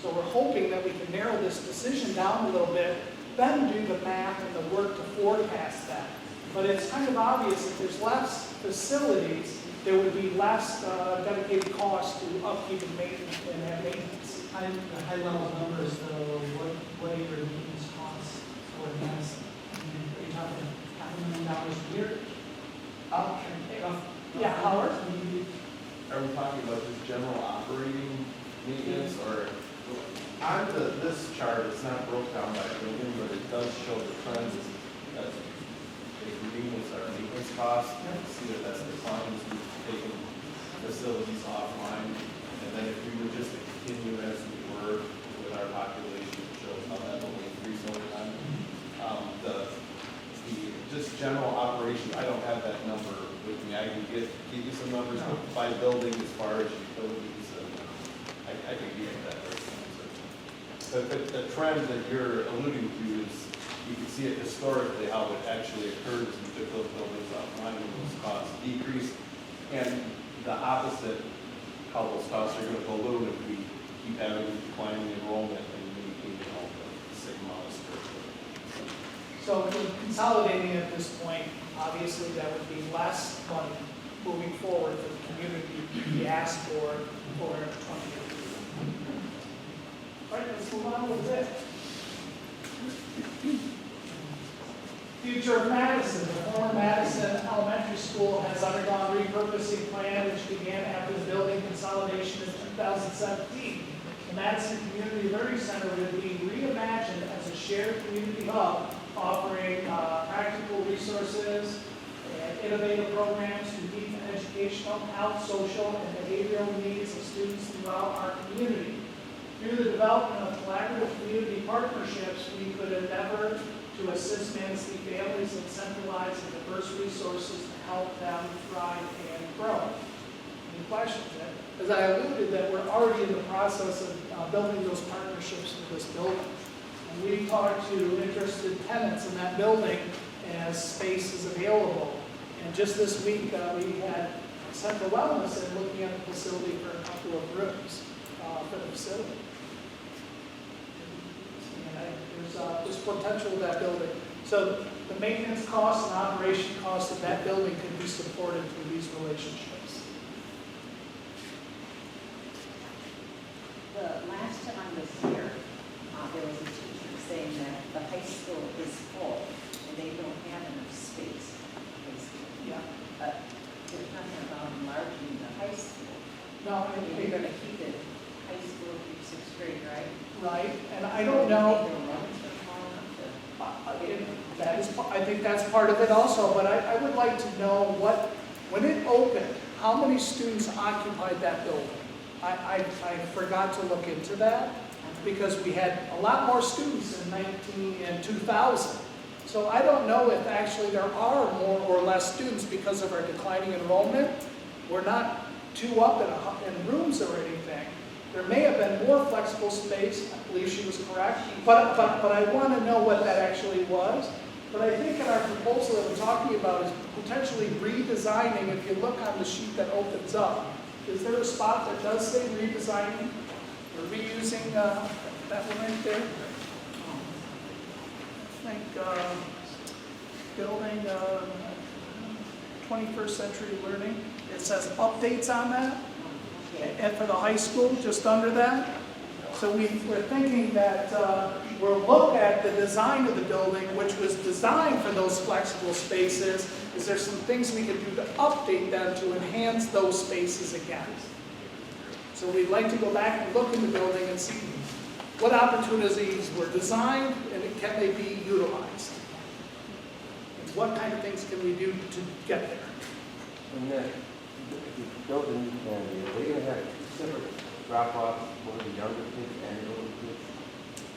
So we're hoping that we can narrow this decision down a little bit, then do the math and the work to forecast that. But it's kind of obvious if there's less facilities, there would be less dedicated cost to upkeep and maintenance and have maintenance. The high level numbers though, what are your maintenance costs for Madison? I mean, are you talking $500,000 a year? Yeah, Howard? Are we talking about just general operating maintenance, or on this chart, it's not broke down by building, but it does show the trends as maintenance, our maintenance costs. You can see that that's declined as we've taken facilities offline. And then if we were just to continue as we were with our population, it shows how that will increase over time. The just general operations, I don't have that number with me. I can give you some numbers by building as far as utilities, and I can give you that right now. The trend that you're alluding to is, you can see it historically, how it actually occurred as we took those buildings offline and those costs decreased. And the opposite, how those costs are going to balloon if we keep having declining enrollment and maintaining the same amount of square foot. So if we're consolidating at this point, obviously that would be less money moving forward for the community we asked for 20 years. All right, let's move on a little bit. Future of Madison. The former Madison Elementary School has undergone repurposing plan, which began after the building consolidation in 2017. The Madison Community Learning Center will be reimagined as a shared community hub, offering practical resources and innovative programs to meet the educational, health, social, and behavioral needs of students throughout our community. Through the development of collaborative community partnerships, we could endeavor to assist Manistee families and centralize the diverse resources to help them thrive and grow. Any questions? As I alluded, that we're already in the process of building those partnerships with this building. And we talked to interested tenants in that building as space is available. And just this week, we had Central Wellness and looking at the facility for a couple of rooms for the facility. And there's potential with that building. So the maintenance costs and operation costs of that building could be supported through these relationships. The last time I was here, there was a teacher saying that the high school is full and they don't have enough space. Basically. Yeah. But there's nothing about enlarging the high school. No, I mean, you're gonna keep it high school through sixth grade, right? right, and I don't know. Their loans are falling off the- That is, I think that's part of it also, but I would like to know when it opened, how many students occupied that building? I forgot to look into that, because we had a lot more students in 2000. So I don't know if actually there are more or less students because of our declining enrollment. We're not too up in rooms or anything. There may have been more flexible space, I believe she was correct, but I want to know what that actually was. But I think in our proposal that we're talking about is potentially redesigning. If you look on the sheet that opens up, is there a spot that does say redesigning or reusing that one right there? I think building 21st century learning. It says updates on that. And for the high school, just under that. So we're thinking that we'll look at the design of the building, which was designed for those flexible spaces. Is there some things we could do to update them to enhance those spaces again? So we'd like to go back and look in the building and see what opportunities were designed and can they be utilized? And what kind of things can we do to get there? And then, if you build a new family, are they gonna have separate drop-offs for the younger kids and the older kids?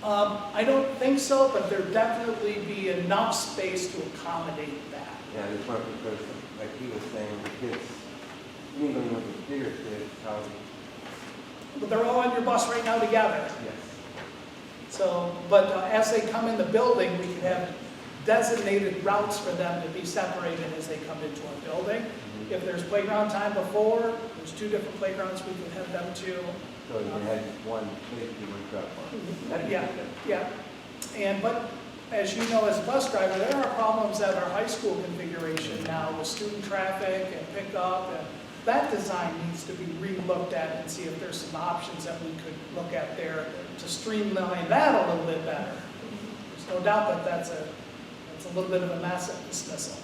I don't think so, but there'd definitely be enough space to accommodate that. Yeah, I just want, because like he was saying, the kids, even with the bigger kids, how, But they're all on your bus right now together. yes. So, but as they come in the building, we can have designated routes for them to be separated as they come into our building. If there's playground time before, there's 2 different playgrounds we can head them to. So you can have just one place to one drop-off. That'd be Yeah, good. but as you know, as a bus driver, there are problems at our high school configuration now with student traffic and pickup, and that design needs to be re-looked at and see if there's some options that we could look at there to streamline that a little bit better. There's no doubt that that's a little bit of a mess at dismissal.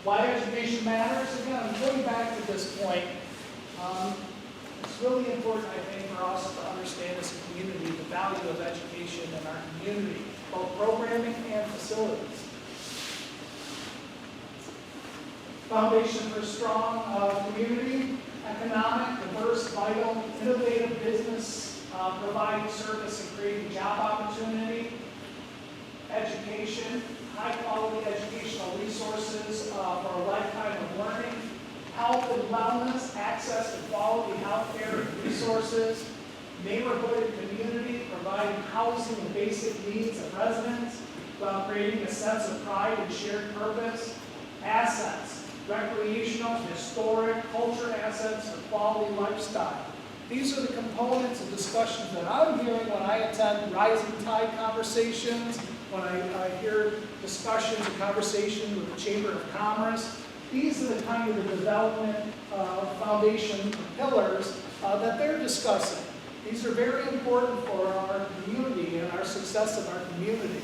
Why education matters, again, I'm going back to this point. It's really important, I think, for us to understand as a community the value of education in our community, both programming and facilities. Foundation for a strong community, economic, diverse, vital, innovative business, providing service and creating job opportunity, education, high-quality educational resources for a lifetime of learning, health and wellness, access to quality health care and resources, neighborhood and community, providing housing and basic needs of residents while creating a sense of pride and shared purpose, assets, recreational, historic, culture assets for quality lifestyle. These are the components of discussions that I'm hearing when I attend Rising Tide conversations, when I hear discussions and conversations with the Chamber of Commerce. These are the kind of the development foundation pillars that they're discussing. These are very important for our community and our success of our community.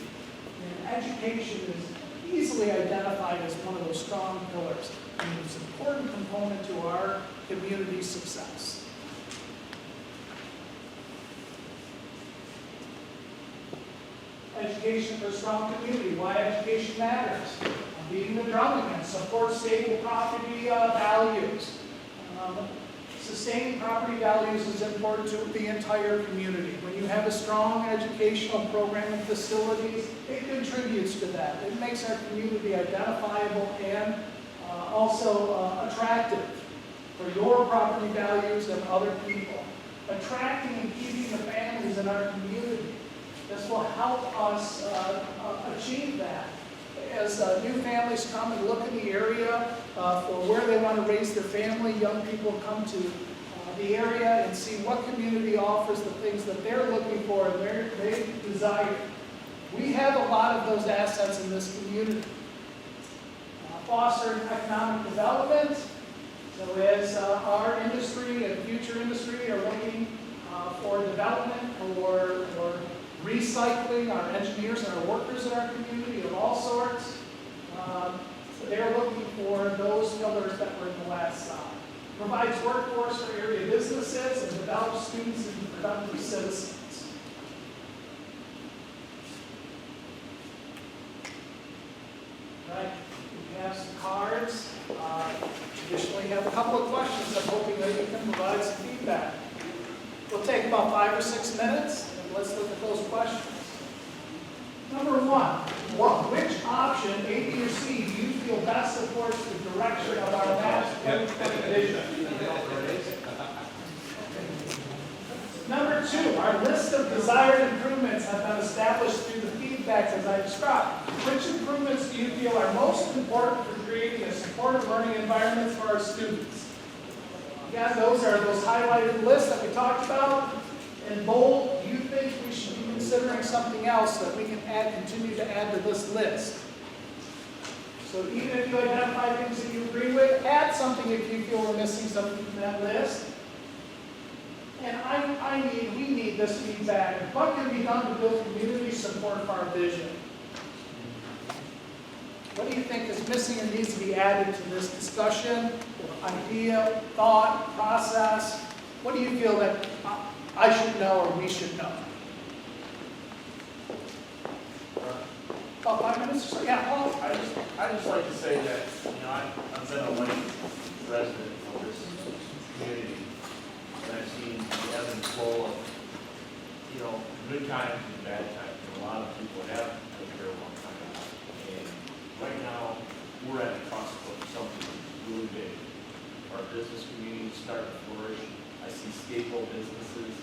And education is easily identified as one of those strong pillars, and it's an important component to our community success. Education for a strong community, why education matters. Beating the drum again, support stable property values. Sustaining property values is important to the entire community. When you have a strong educational program and facilities, it contributes to that. It makes our community identifiable and also attractive for your property values and other people. Attracting and keeping the families in our community. This will help us achieve that. As new families come and look in the area for where they want to raise their family, young people come to the area and see what community offers the things that they're looking for and they desire. We have a lot of those assets in this community. Fostering economic development. So as our industry and future industry are looking for development or recycling, our engineers and our workers in our community of all sorts, they're looking for those pillars that were in the last slide. Provides workforce for area businesses and develops students into productive citizens. Right, we have some cards. Additionally, we have a couple of questions. I'm hoping that you can provide some feedback. We'll take about 5 or 6 minutes, and let's look at those questions. Number 1, which option, A, B, or C, do you feel best supports the direction of our MAPS2020 vision? Number 2, our list of desired improvements have been established through the feedbacks as I described. Which improvements do you feel are most important for creating a supportive learning environment for our students? Again, those are those highlighted lists that we talked about. In bold, do you think we should be considering something else that we can continue to add to this list? So even if you identify things that you agree with, add something if you feel we're missing something from that list. And we need this feedback. What can be done to build community support for our vision? What do you think is missing and needs to be added to this discussion, idea, thought, process? What do you feel that I should know or we should know? About 5 minutes or so? Yeah, Paul? I just like to say that, I've been a late resident of this community, and I've seen the ebb and flow of, good times and bad times. And a lot of people have been here a long time. And right now, we're at the cusp of something really big. Our business community is starting to flourish. I see staple businesses,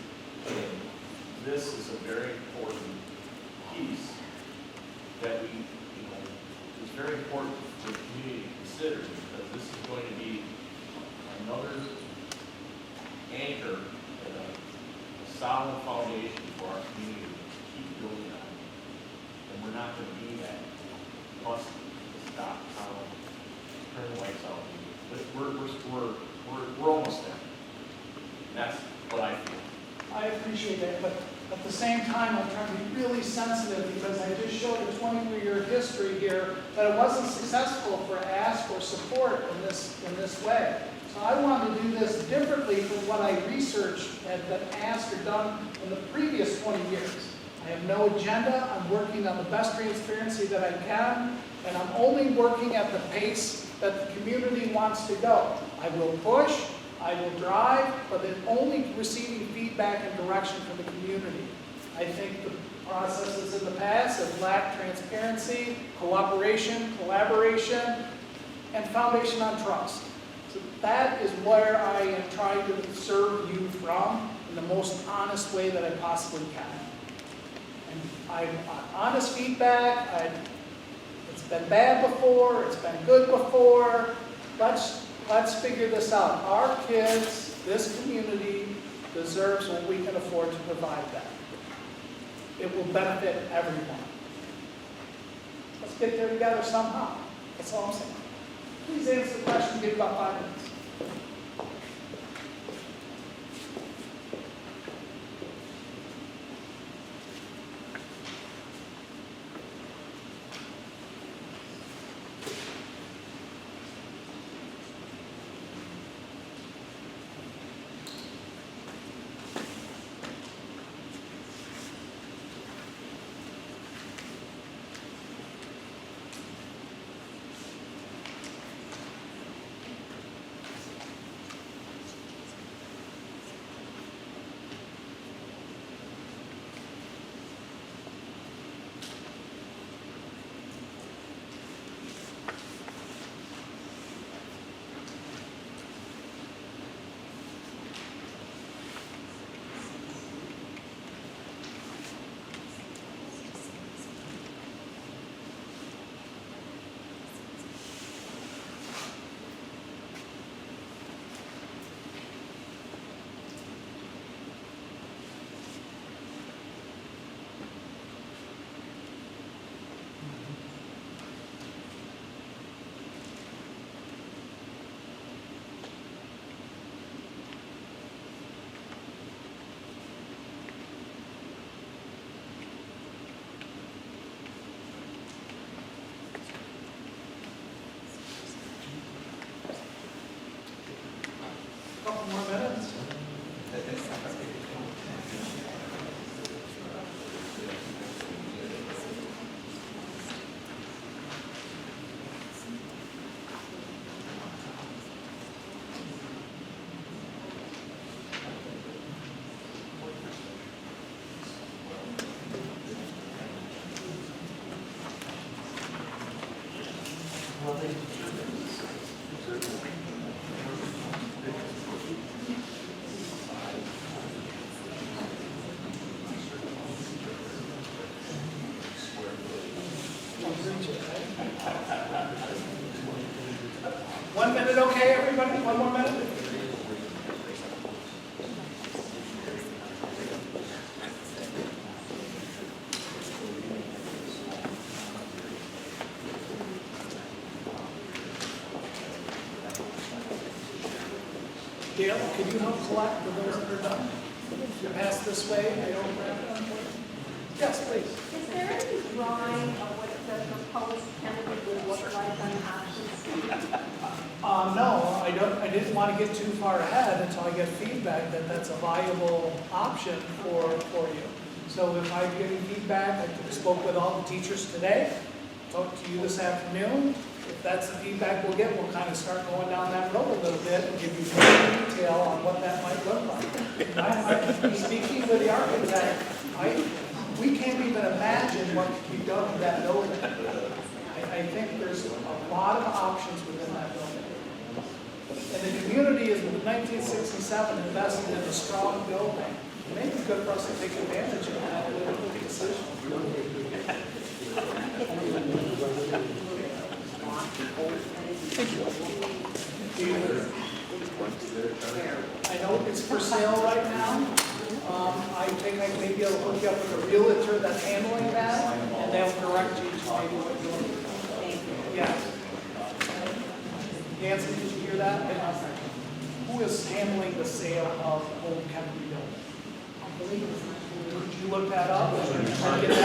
and this is a very important piece that is very important for the community to consider, because this is going to be another anchor and a solid foundation for our community to keep building on. And we're not going to be that bus to stop, turn the lights out. But we're almost there. And that's what I feel. I appreciate that, but at the same time, I'm trying to be really sensitive because I just showed a 23-year history here that it wasn't successful for ask for support in this way. So I wanted to do this differently from what I researched had been asked or done in the previous 20 years. I have no agenda. I'm working on the best transparency that I can, and I'm only working at the pace that the community wants to go. I will push, I will drive, but then only receiving feedback and direction from the community. I think the processes in the past have lacked transparency, cooperation, collaboration, and foundation on trust. So that is where I am trying to serve you from in the most honest way that I possibly can. And I want honest feedback. It's been bad before, it's been good before. Let's figure this out. Our kids, this community, deserves what we can afford to provide them. It will benefit everyone. Let's get there together somehow. That's all I'm saying. Please answer the question. Give about 5 minutes. building? One minute, okay, everybody? One more minute? Dale, could you help collect the those that are done? You pass this way, they don't grab them. Yes, please. Is there any drawing of what the proposed Kennedy would look like on option C? No, I didn't want to get too far ahead until I get feedback that that's a viable option for you. So if I'm getting feedback, I spoke with all the teachers today, talked to you this afternoon. If that's the feedback we'll get, we'll kind of start going down that road a little bit and give you more detail on what that might look like. I'm speaking with the architect, we can't even imagine what could be done with that building. I think there's a lot of options within that building. And the community is, in 1967, invested in a strong building. It may be good for us to take advantage of that and make a decision. I know it's for sale right now. I think I may be able to hook you up with a realtor that's handling that, and they'll direct you to maybe what you're looking for. Yes. Nancy, did you hear that? Who is handling the sale of the old Kennedy building? Could you look that up and get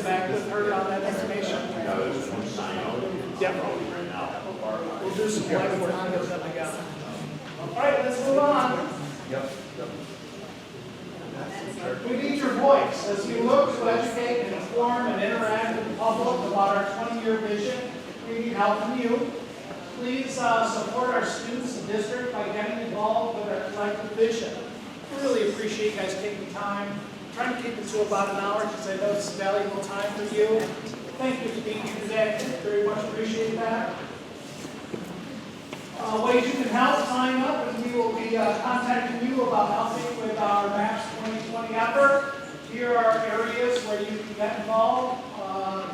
back with her on that information? Definitely. We'll do some legwork and get them together. All right, let's move on. We need your voice as we look to educate and inform and interact with the public about our 20-year vision. We need help from you. Please support our students and district by getting involved with our collective vision. Really appreciate you guys taking time. I'm trying to keep it to about an hour because I know it's valuable time for you. Thank you for being here today. Very much appreciate that. Ways you can help, sign up, and we will be contacting you about helping with our MAPS 2020 effort. Here are areas where you can get involved.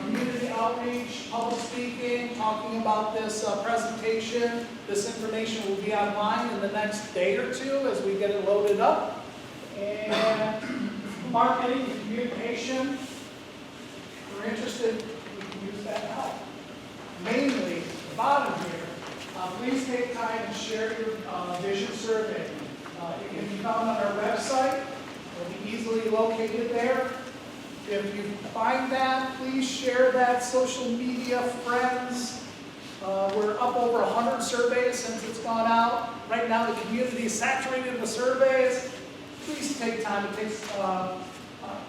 Community outreach, public speaking, talking about this presentation. This information will be online in the next day or two as we get it loaded up. And marketing and communication. If you're interested, we can use that help. Mainly, the bottom here, please take time and share your vision survey. It can be found on our website. It'll be easily located there. If you find that, please share that, social media, friends. We're up over 100 surveys since it's gone out. Right now, the community is saturated with surveys. Please take time. It takes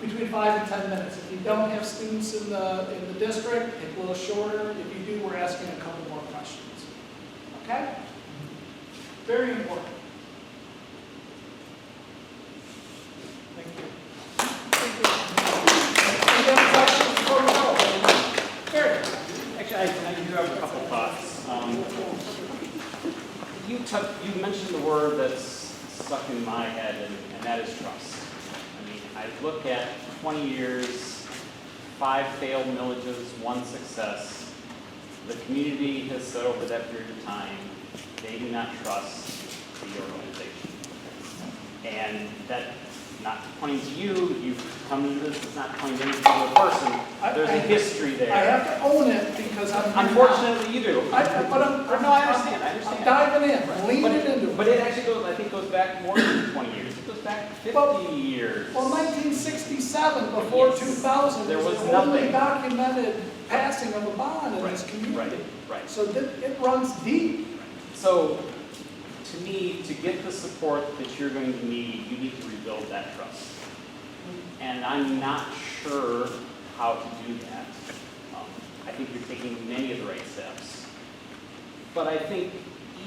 between 5 and 10 minutes. If you don't have students in the district, take a little shorter. If you do, we're asking a couple more questions. Okay? Very important. Thank you. Any other questions before we go? Gary? Actually, I do have a couple thoughts. You mentioned the word that's stuck in my head, and that is trust. I mean, I look at 20 years, 5 failed millages, 1 success. The community has said over that period of time, they do not trust the organization. And that, not pointing to you, you've come into this, it's not pointing to any particular person. There's a history there. I have to own it because I'm Unfortunately, you do. no, I understand. I'm diving in, I'm leaning into it. But it actually goes, I think, goes back more than 20 years. It goes back 50 years. Well, 1967, before Yes. 2000, There was the only nothing. documented passing of a bond in this community. Right. So it runs deep. So, to me, to get the support that you're going to need, you need to rebuild that trust. And I'm not sure how to do that. I think you're taking many of the right steps. But I think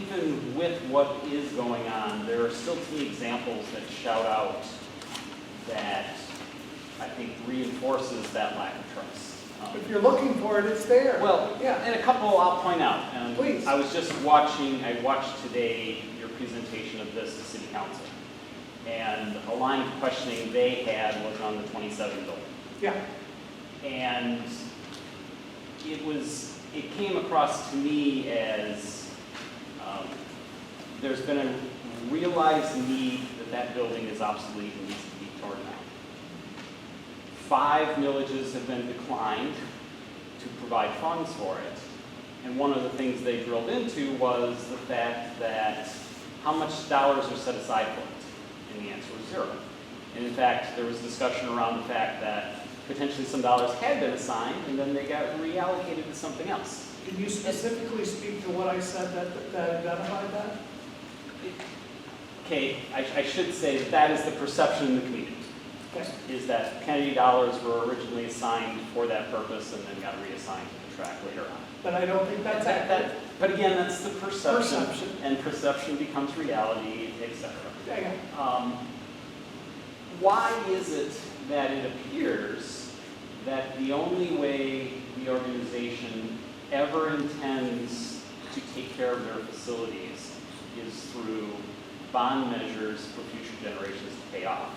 even with what is going on, there are still too many examples that shout out that I think reinforces that lack of trust. If you're looking for it, it's there. Well, Yeah. and a couple I'll point out. Please. I watched today your presentation of this to City Council. And a line of questioning they had was on the 27 building. Yeah. And it came across to me as there's been a realized need that building is obsolete and needs to be torn down. 5 millages have been declined to provide funds for it. And one of the things they drilled into was the fact that how much dollars are set aside for it? And the answer was 0. And in fact, there was discussion around the fact that potentially some dollars had been assigned and then they got reallocated to something else. Can you specifically speak to what I said that identified that? Okay, I should say that is the perception in the community, Okay. is that Kennedy dollars were originally assigned for that purpose and then got reassigned to the track later on. But I don't think that's accurate. But again, that's the perception. Perception. And perception becomes reality, etc. Yeah. Why is it that it appears that the only way the organization ever intends to take care of their facilities is through bond measures for future generations to pay off,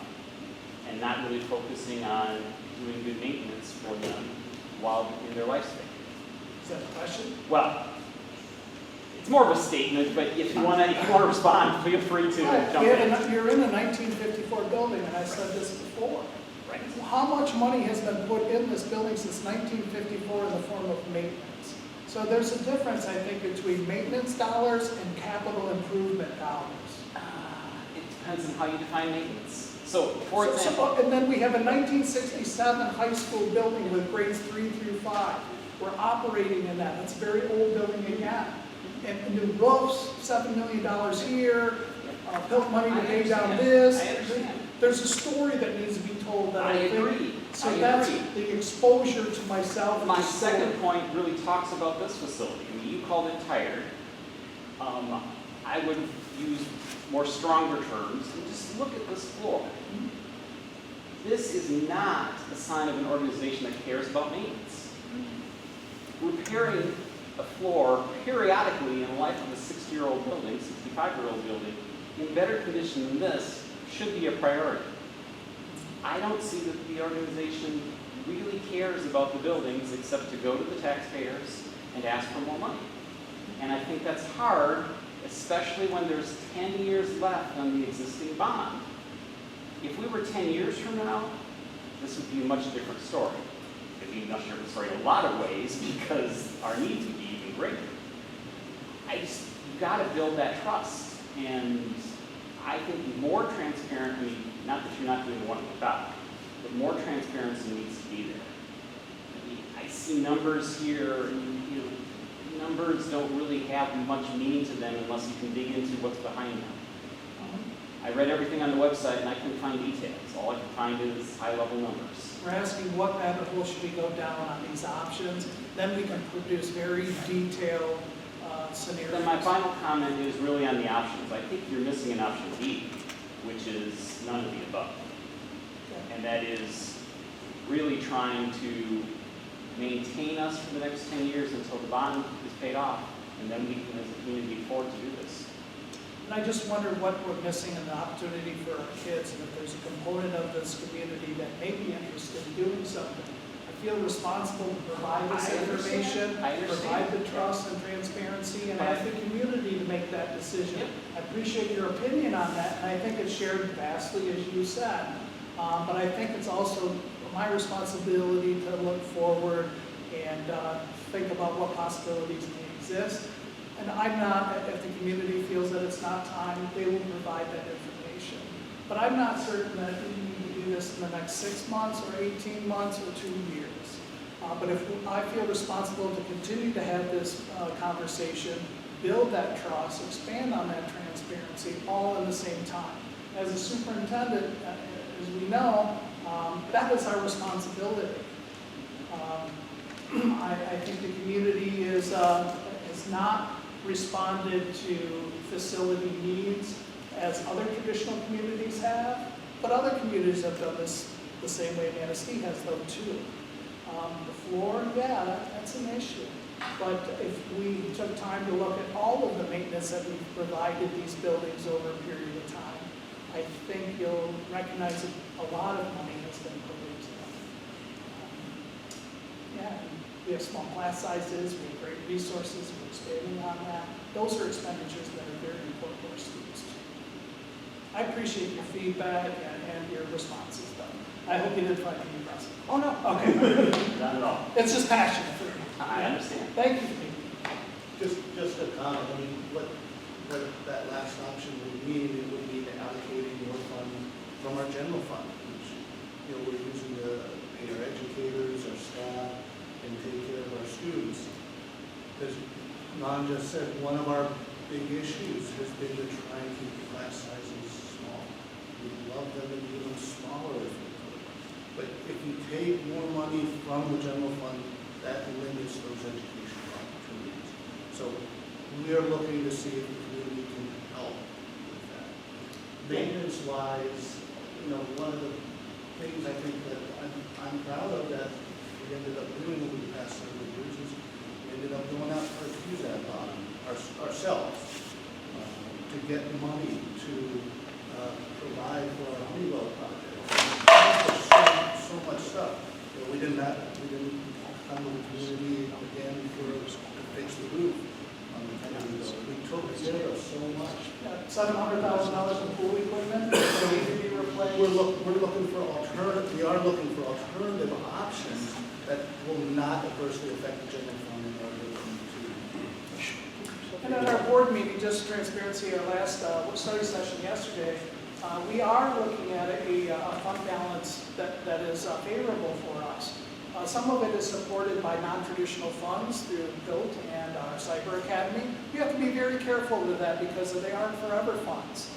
and not really focusing on doing good maintenance for them while in their lifespan? Is that a question? Well, it's more of a statement, but if you want to respond, feel free to jump in. You're in a 1954 building, and I said this before. Right. How much money has been put in this building since 1954 in the form of maintenance? So there's a difference, I think, between maintenance dollars and capital improvement dollars. It depends on how you define maintenance. So, for example, And then we have a 1967 high school building with grades 3 through 5. We're operating in that. It's a very old building again. And new roofs, $7 million here, built money to pay down this. I understand. There's a story that needs to be told that I I think. agree. So I that's agree. the exposure to myself. and My the story. second point really talks about this facility. I mean, you called it tired. I would use more stronger terms and just look at this floor. This is not a sign of an organization that cares about maintenance. Repairing a floor periodically in the life of a 60-year-old building, 65-year-old building, in better condition than this should be a priority. I don't see that the organization really cares about the buildings except to go to the taxpayers and ask for more money. And I think that's hard, especially when there's 10 years left on the existing bond. If we were 10 years from now, this would be a much different story. It would be a much different story in a lot of ways because our needs would be even greater. You've got to build that trust. And I think more transparent, I mean, not that you're not doing the one at the top, but more transparency needs to be there. I mean, I see numbers here, and numbers don't really have much meaning to them unless you can dig into what's behind them. I read everything on the website and I couldn't find details. All I could find is high-level numbers. We're asking what rabbit hole should we go down on these options, then we can produce very detailed scenarios. Then my final comment is really on the options. I think you're missing an option D, which is none of the above. And that is really trying to maintain us for the next 10 years until the bond is paid off, and then we can, as a community, afford to do this. And I just wonder what we're missing in the opportunity for our kids, and if there's a component of this community that may be interested in doing something. I feel responsible to provide this information, provide the trust and transparency, and ask the community to make that decision. I appreciate your opinion on that, and I think it's shared vastly, as you said. But I think it's also my responsibility to look forward and think about what possibilities may exist. And I'm not, if the community feels that it's not time, they will provide that information. But I'm not certain that we need to do this in the next 6 months or 18 months or 2 years. But if I feel responsible to continue to have this conversation, build that trust, expand on that transparency, all in the same time. As a superintendent, as we know, that is our responsibility. I think the community is not responded to facility needs as other traditional communities have, but other communities have done this the same way Manistee has, though, too. The floor, yeah, that's an issue. But if we took time to look at all of the maintenance that we've provided these buildings over a period of time, I think you'll recognize that a lot of money has been put into them. Yeah, and we have small class sizes, we have great resources, we're expanding on that. Those are expenditures that are very important to our students. I appreciate your feedback and your responses, though. I hope you didn't find it impressive. Oh, no, okay. Not at all. It's just passion for me. I understand. Thank you. Just a comment, I mean, what that last option would mean, it would mean allocating more funds from our general fund, which, we're using to pay our educators, our staff, and take care of our students. Because Ron just said, one of our big issues has been to try and keep the class sizes small. We'd love them to be even smaller if we could. But if you take more money from the general fund, that limits those educational opportunities. So we are looking to see if the community can help with that. Maintenance-wise, one of the things I think that I'm proud of that we ended up doing over the past several years is we ended up going out for a QZAP on ourselves to get money to provide for our Honeywell project. So much stuff. We didn't come to the community again to fix the roof on the Kennedy building. We took care of so much. $700,000 in pool equipment that need to be replaced. We are looking for alternative options that will not adversely affect the general fund in our ability to. And at our board meeting, just transparency, our last study session yesterday, we are looking at a fund balance that is favorable for us. Some of it is supported by non-traditional funds through BILT and our Cyber Academy. You have to be very careful with that because they aren't forever funds.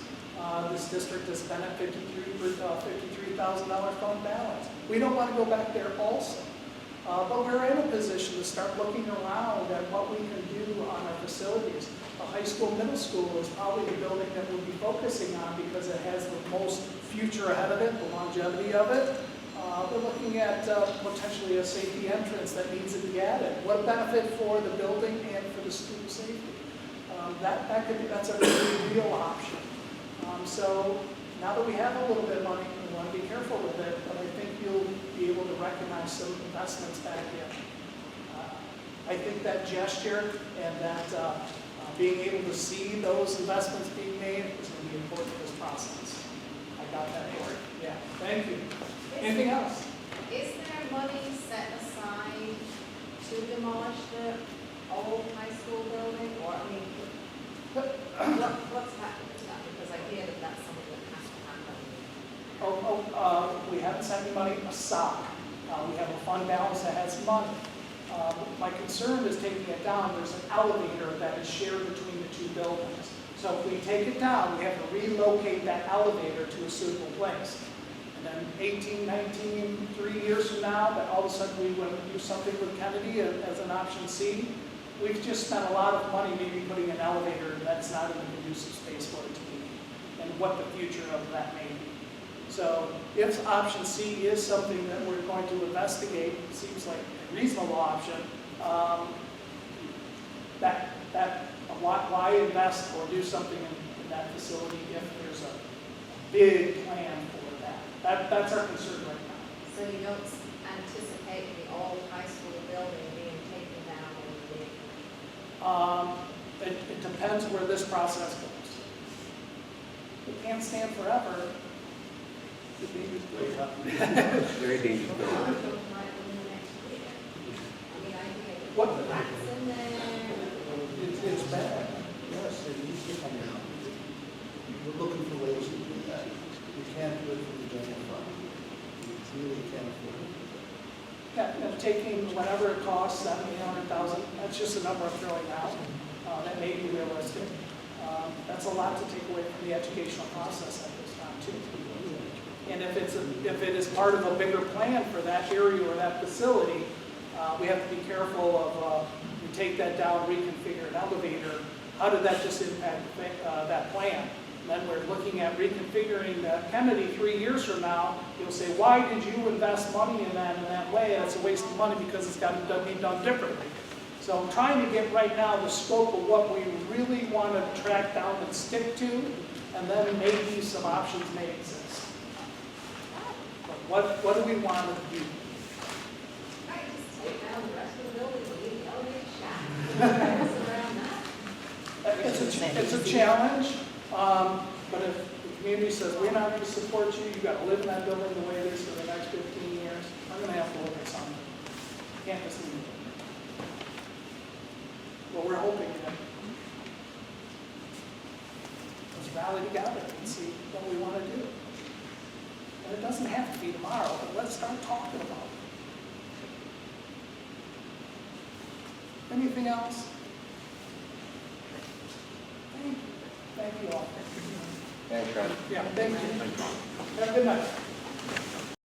This district has spent a $53,000 fund balance. We don't want to go back there also. But we're in a position to start looking around at what we can do on our facilities. The high school, middle school is probably the building that we'll be focusing on because it has the most future ahead of it, the longevity of it. We're looking at potentially a safety entrance that needs to be added. What a benefit for the building and for the student safety. That's a really real option. So now that we have a little bit of money, we want to be careful with it, but I think you'll be able to recognize some investments back in. I think that gesture and that being able to see those investments being made is going to be important in this process. I got that for you. Yeah, thank you. Anything else? Is there money set aside to demolish the old high school building, or, I mean, what's happening with that? Because I hear that that's something that has to happen. We haven't set any money aside. We have a fund balance that has money. My concern is taking it down. There's an elevator that is shared between the two buildings. So if we take it down, we have to relocate that elevator to a suitable place. And then 18, 19, 3 years from now, that all of a sudden we want to do something with Kennedy as an option C. We've just spent a lot of money maybe putting an elevator that's not in a conducive space for it to be, and what the future of that may be. So if option C is something that we're going to investigate, it seems like a reasonable option, why invest or do something in that facility if there's a big plan for that? That's our concern right now. So you don't anticipate the old high school building being taken down or being? It depends where this process goes. It can't stand forever. Very dangerous. What rats in there? It's bad. Yes, it needs to come down. We're looking for ways to do that. We can't do it from the general fund. We really can't afford it. Yeah, taking whatever it costs, 700,000, that's just a number I'm throwing out. That may be realistic. That's a lot to take away from the educational process at this time too. And if it is part of a bigger plan for that area or that facility, we have to be careful of, we take that down, reconfigure an elevator, how did that just impact that plan? then we're looking at reconfiguring Kennedy 3 years from now, you'll say, why did you invest money in that way? That's a waste of money because it's got to be done differently. So I'm trying to get right now the scope of what we really want to track down and stick to, and then maybe some options may exist. But what do we want to do? Right, just take down the rest of the building, leave the elevator shaft. Around that. It's a challenge, but if the community says, we're not going to support you, you've got to live in that building the way it is for the next 15 years, I'm going to have to look at something. Can't just leave it. But we're hoping that let's rally together and see what we want to do. And it doesn't have to be tomorrow, but let's start talking about it. Anything else? Thank you. Thank you all. Thanks, Ron. Yeah, thank you. Have a good night.